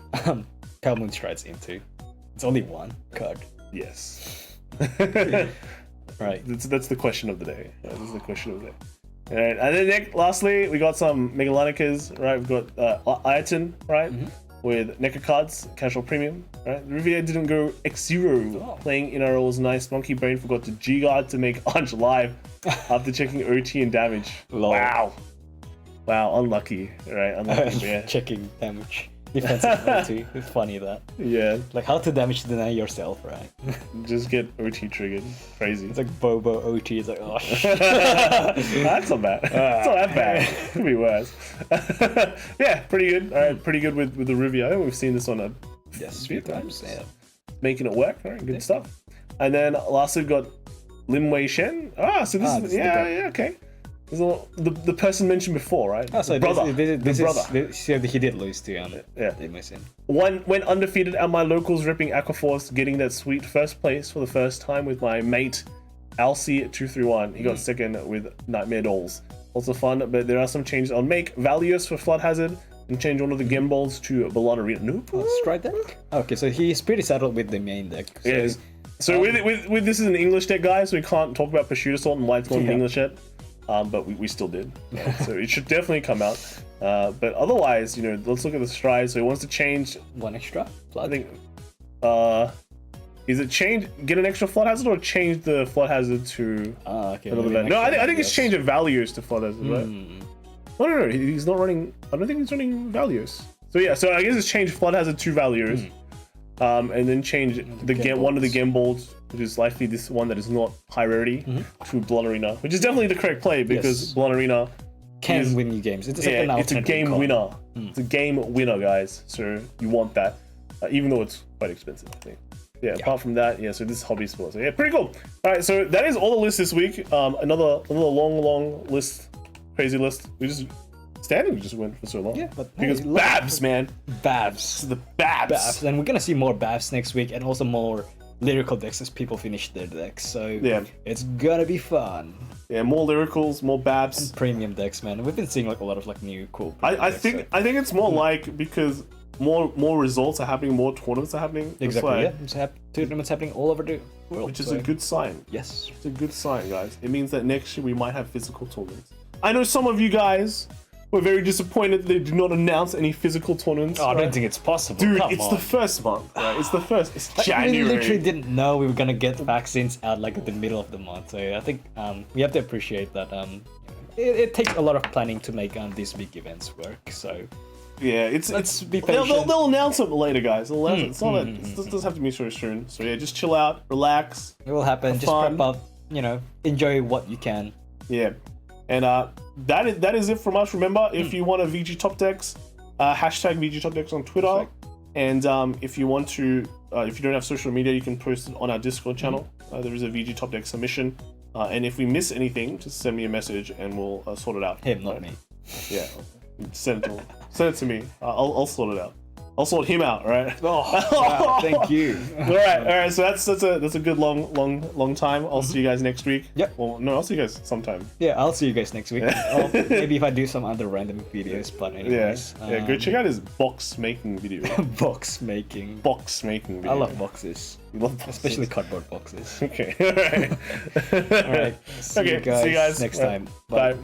Calmoon strides into. It's only one card. Yes. Right. That's the question of the day. Yeah, this is the question of the day. Alright, and then lastly, we got some Megalonicas, right? We've got Ayaton, right? With NECA cards, casual premium, right? Rivia didn't go X0. Playing NRL was nice. Monkey Brain forgot to G-Guard to make Anj live after checking OT and damage. Lol. Wow, unlucky, right? Unlucky, yeah. Checking damage. Defensive OT. It's funny that. Yeah, Like how to damage deny yourself, right? just get OT triggered. Crazy. It's like Bobo OT. It's like, oh, That's not bad. It's not that bad. Could be worse. Yeah, pretty good. All right, pretty good with the Rivia. I think we've seen this on a yes, few few times. Yeah. making it work. All right, good stuff. And then lastly, we've got Lim Wei Shen. So this is this is the yeah, guy. okay. This is the person mentioned before, right? Oh, so the brother. this brother. so he did lose to Yeah. Lim Wei Shen. Went undefeated at my locals, ripping Aqua Force, getting that sweet first place for the first time with my mate Alcy231. He got second with Nightmare Dolls. Also fun, but there are some changes on make. Valius for Flood Hazard, and change one of the Gimballs to Ballon Arena. Nope. Stride deck? Okay, so he's pretty settled with the main deck. So Yeah. So with this is an English deck, guys, so we can't talk about Pursuit Assault and why it's called English yet. But we still did. So it should definitely come out. But otherwise, you know, let's look at the strides. So he wants to change, one extra. I think, is it change, get an extra Flood Hazard or change the Flood Hazard to Okay. another maybe value? No, I extra, think it's yes. change of values to Flood Hazard, right? Oh no, he's not running. I don't think he's running Valios. So yeah, so I guess it's changed. Flood has a 2 Valios, and then change one of the game bolts, which is likely this one that is not high rarity, to Blood Arena, which is definitely the correct play because Blood Arena can win you games. It's it's a game winner. It's a game winner, guys. So you want that, even though it's quite expensive, I think. Yeah, apart from that, so this is hobby sport. So yeah, pretty cool. All right, so that is all the list this week. Another long list, crazy list. Standing just went for so long. Yeah, but because Babs, man. Babs. The Babs. And we're gonna see more Babs next week and also more lyrical decks as people finish their decks. So it's gonna be fun. Yeah, more lyricals, more Babs. And premium decks, man. We've been seeing like a lot of like new cool. I think it's more like because more results are happening, more tournaments are happening. Exactly. There's tournaments happening all over the world, which is a good sign. Yes, it's a good sign, guys. It means that next year we might have physical tournaments. I know some of you guys were very disappointed that they did not announce any physical tournaments. Oh, I don't think it's possible. Dude, it's the first month. Right? It's January. We literally didn't know we were gonna get vaccines out like at the middle of the month. So I think we have to appreciate that. It takes a lot of planning to make these big events work. So yeah, let's be patient. They'll announce it later, guys. They'll announce it. It doesn't have to be so soon. So yeah, just chill out, relax. It will happen. Just prep up. Enjoy what you can. Yeah. And that is it from us. Remember, if you want a VG Top Decks, hashtag VG Top Decks on Twitter. And if you want to, if you don't have social media, you can post it on our Discord channel. There is a VG Top Deck submission. And if we miss anything, just send me a message and we'll sort it out. Him, not me. Yeah, send it to me. I'll sort it out. I'll sort him out, right? Wow, thank you. all right. So that's a good long time. I'll see you guys next week. Yep. Well, no, I'll see you guys sometime. Yeah, I'll see you guys next week. Maybe if I do some other random videos, but anyways. Yeah. Go check out his box making video. Box making video. I love boxes. You love boxes? Especially cardboard boxes. Okay. All right. See you guys next time. Bye.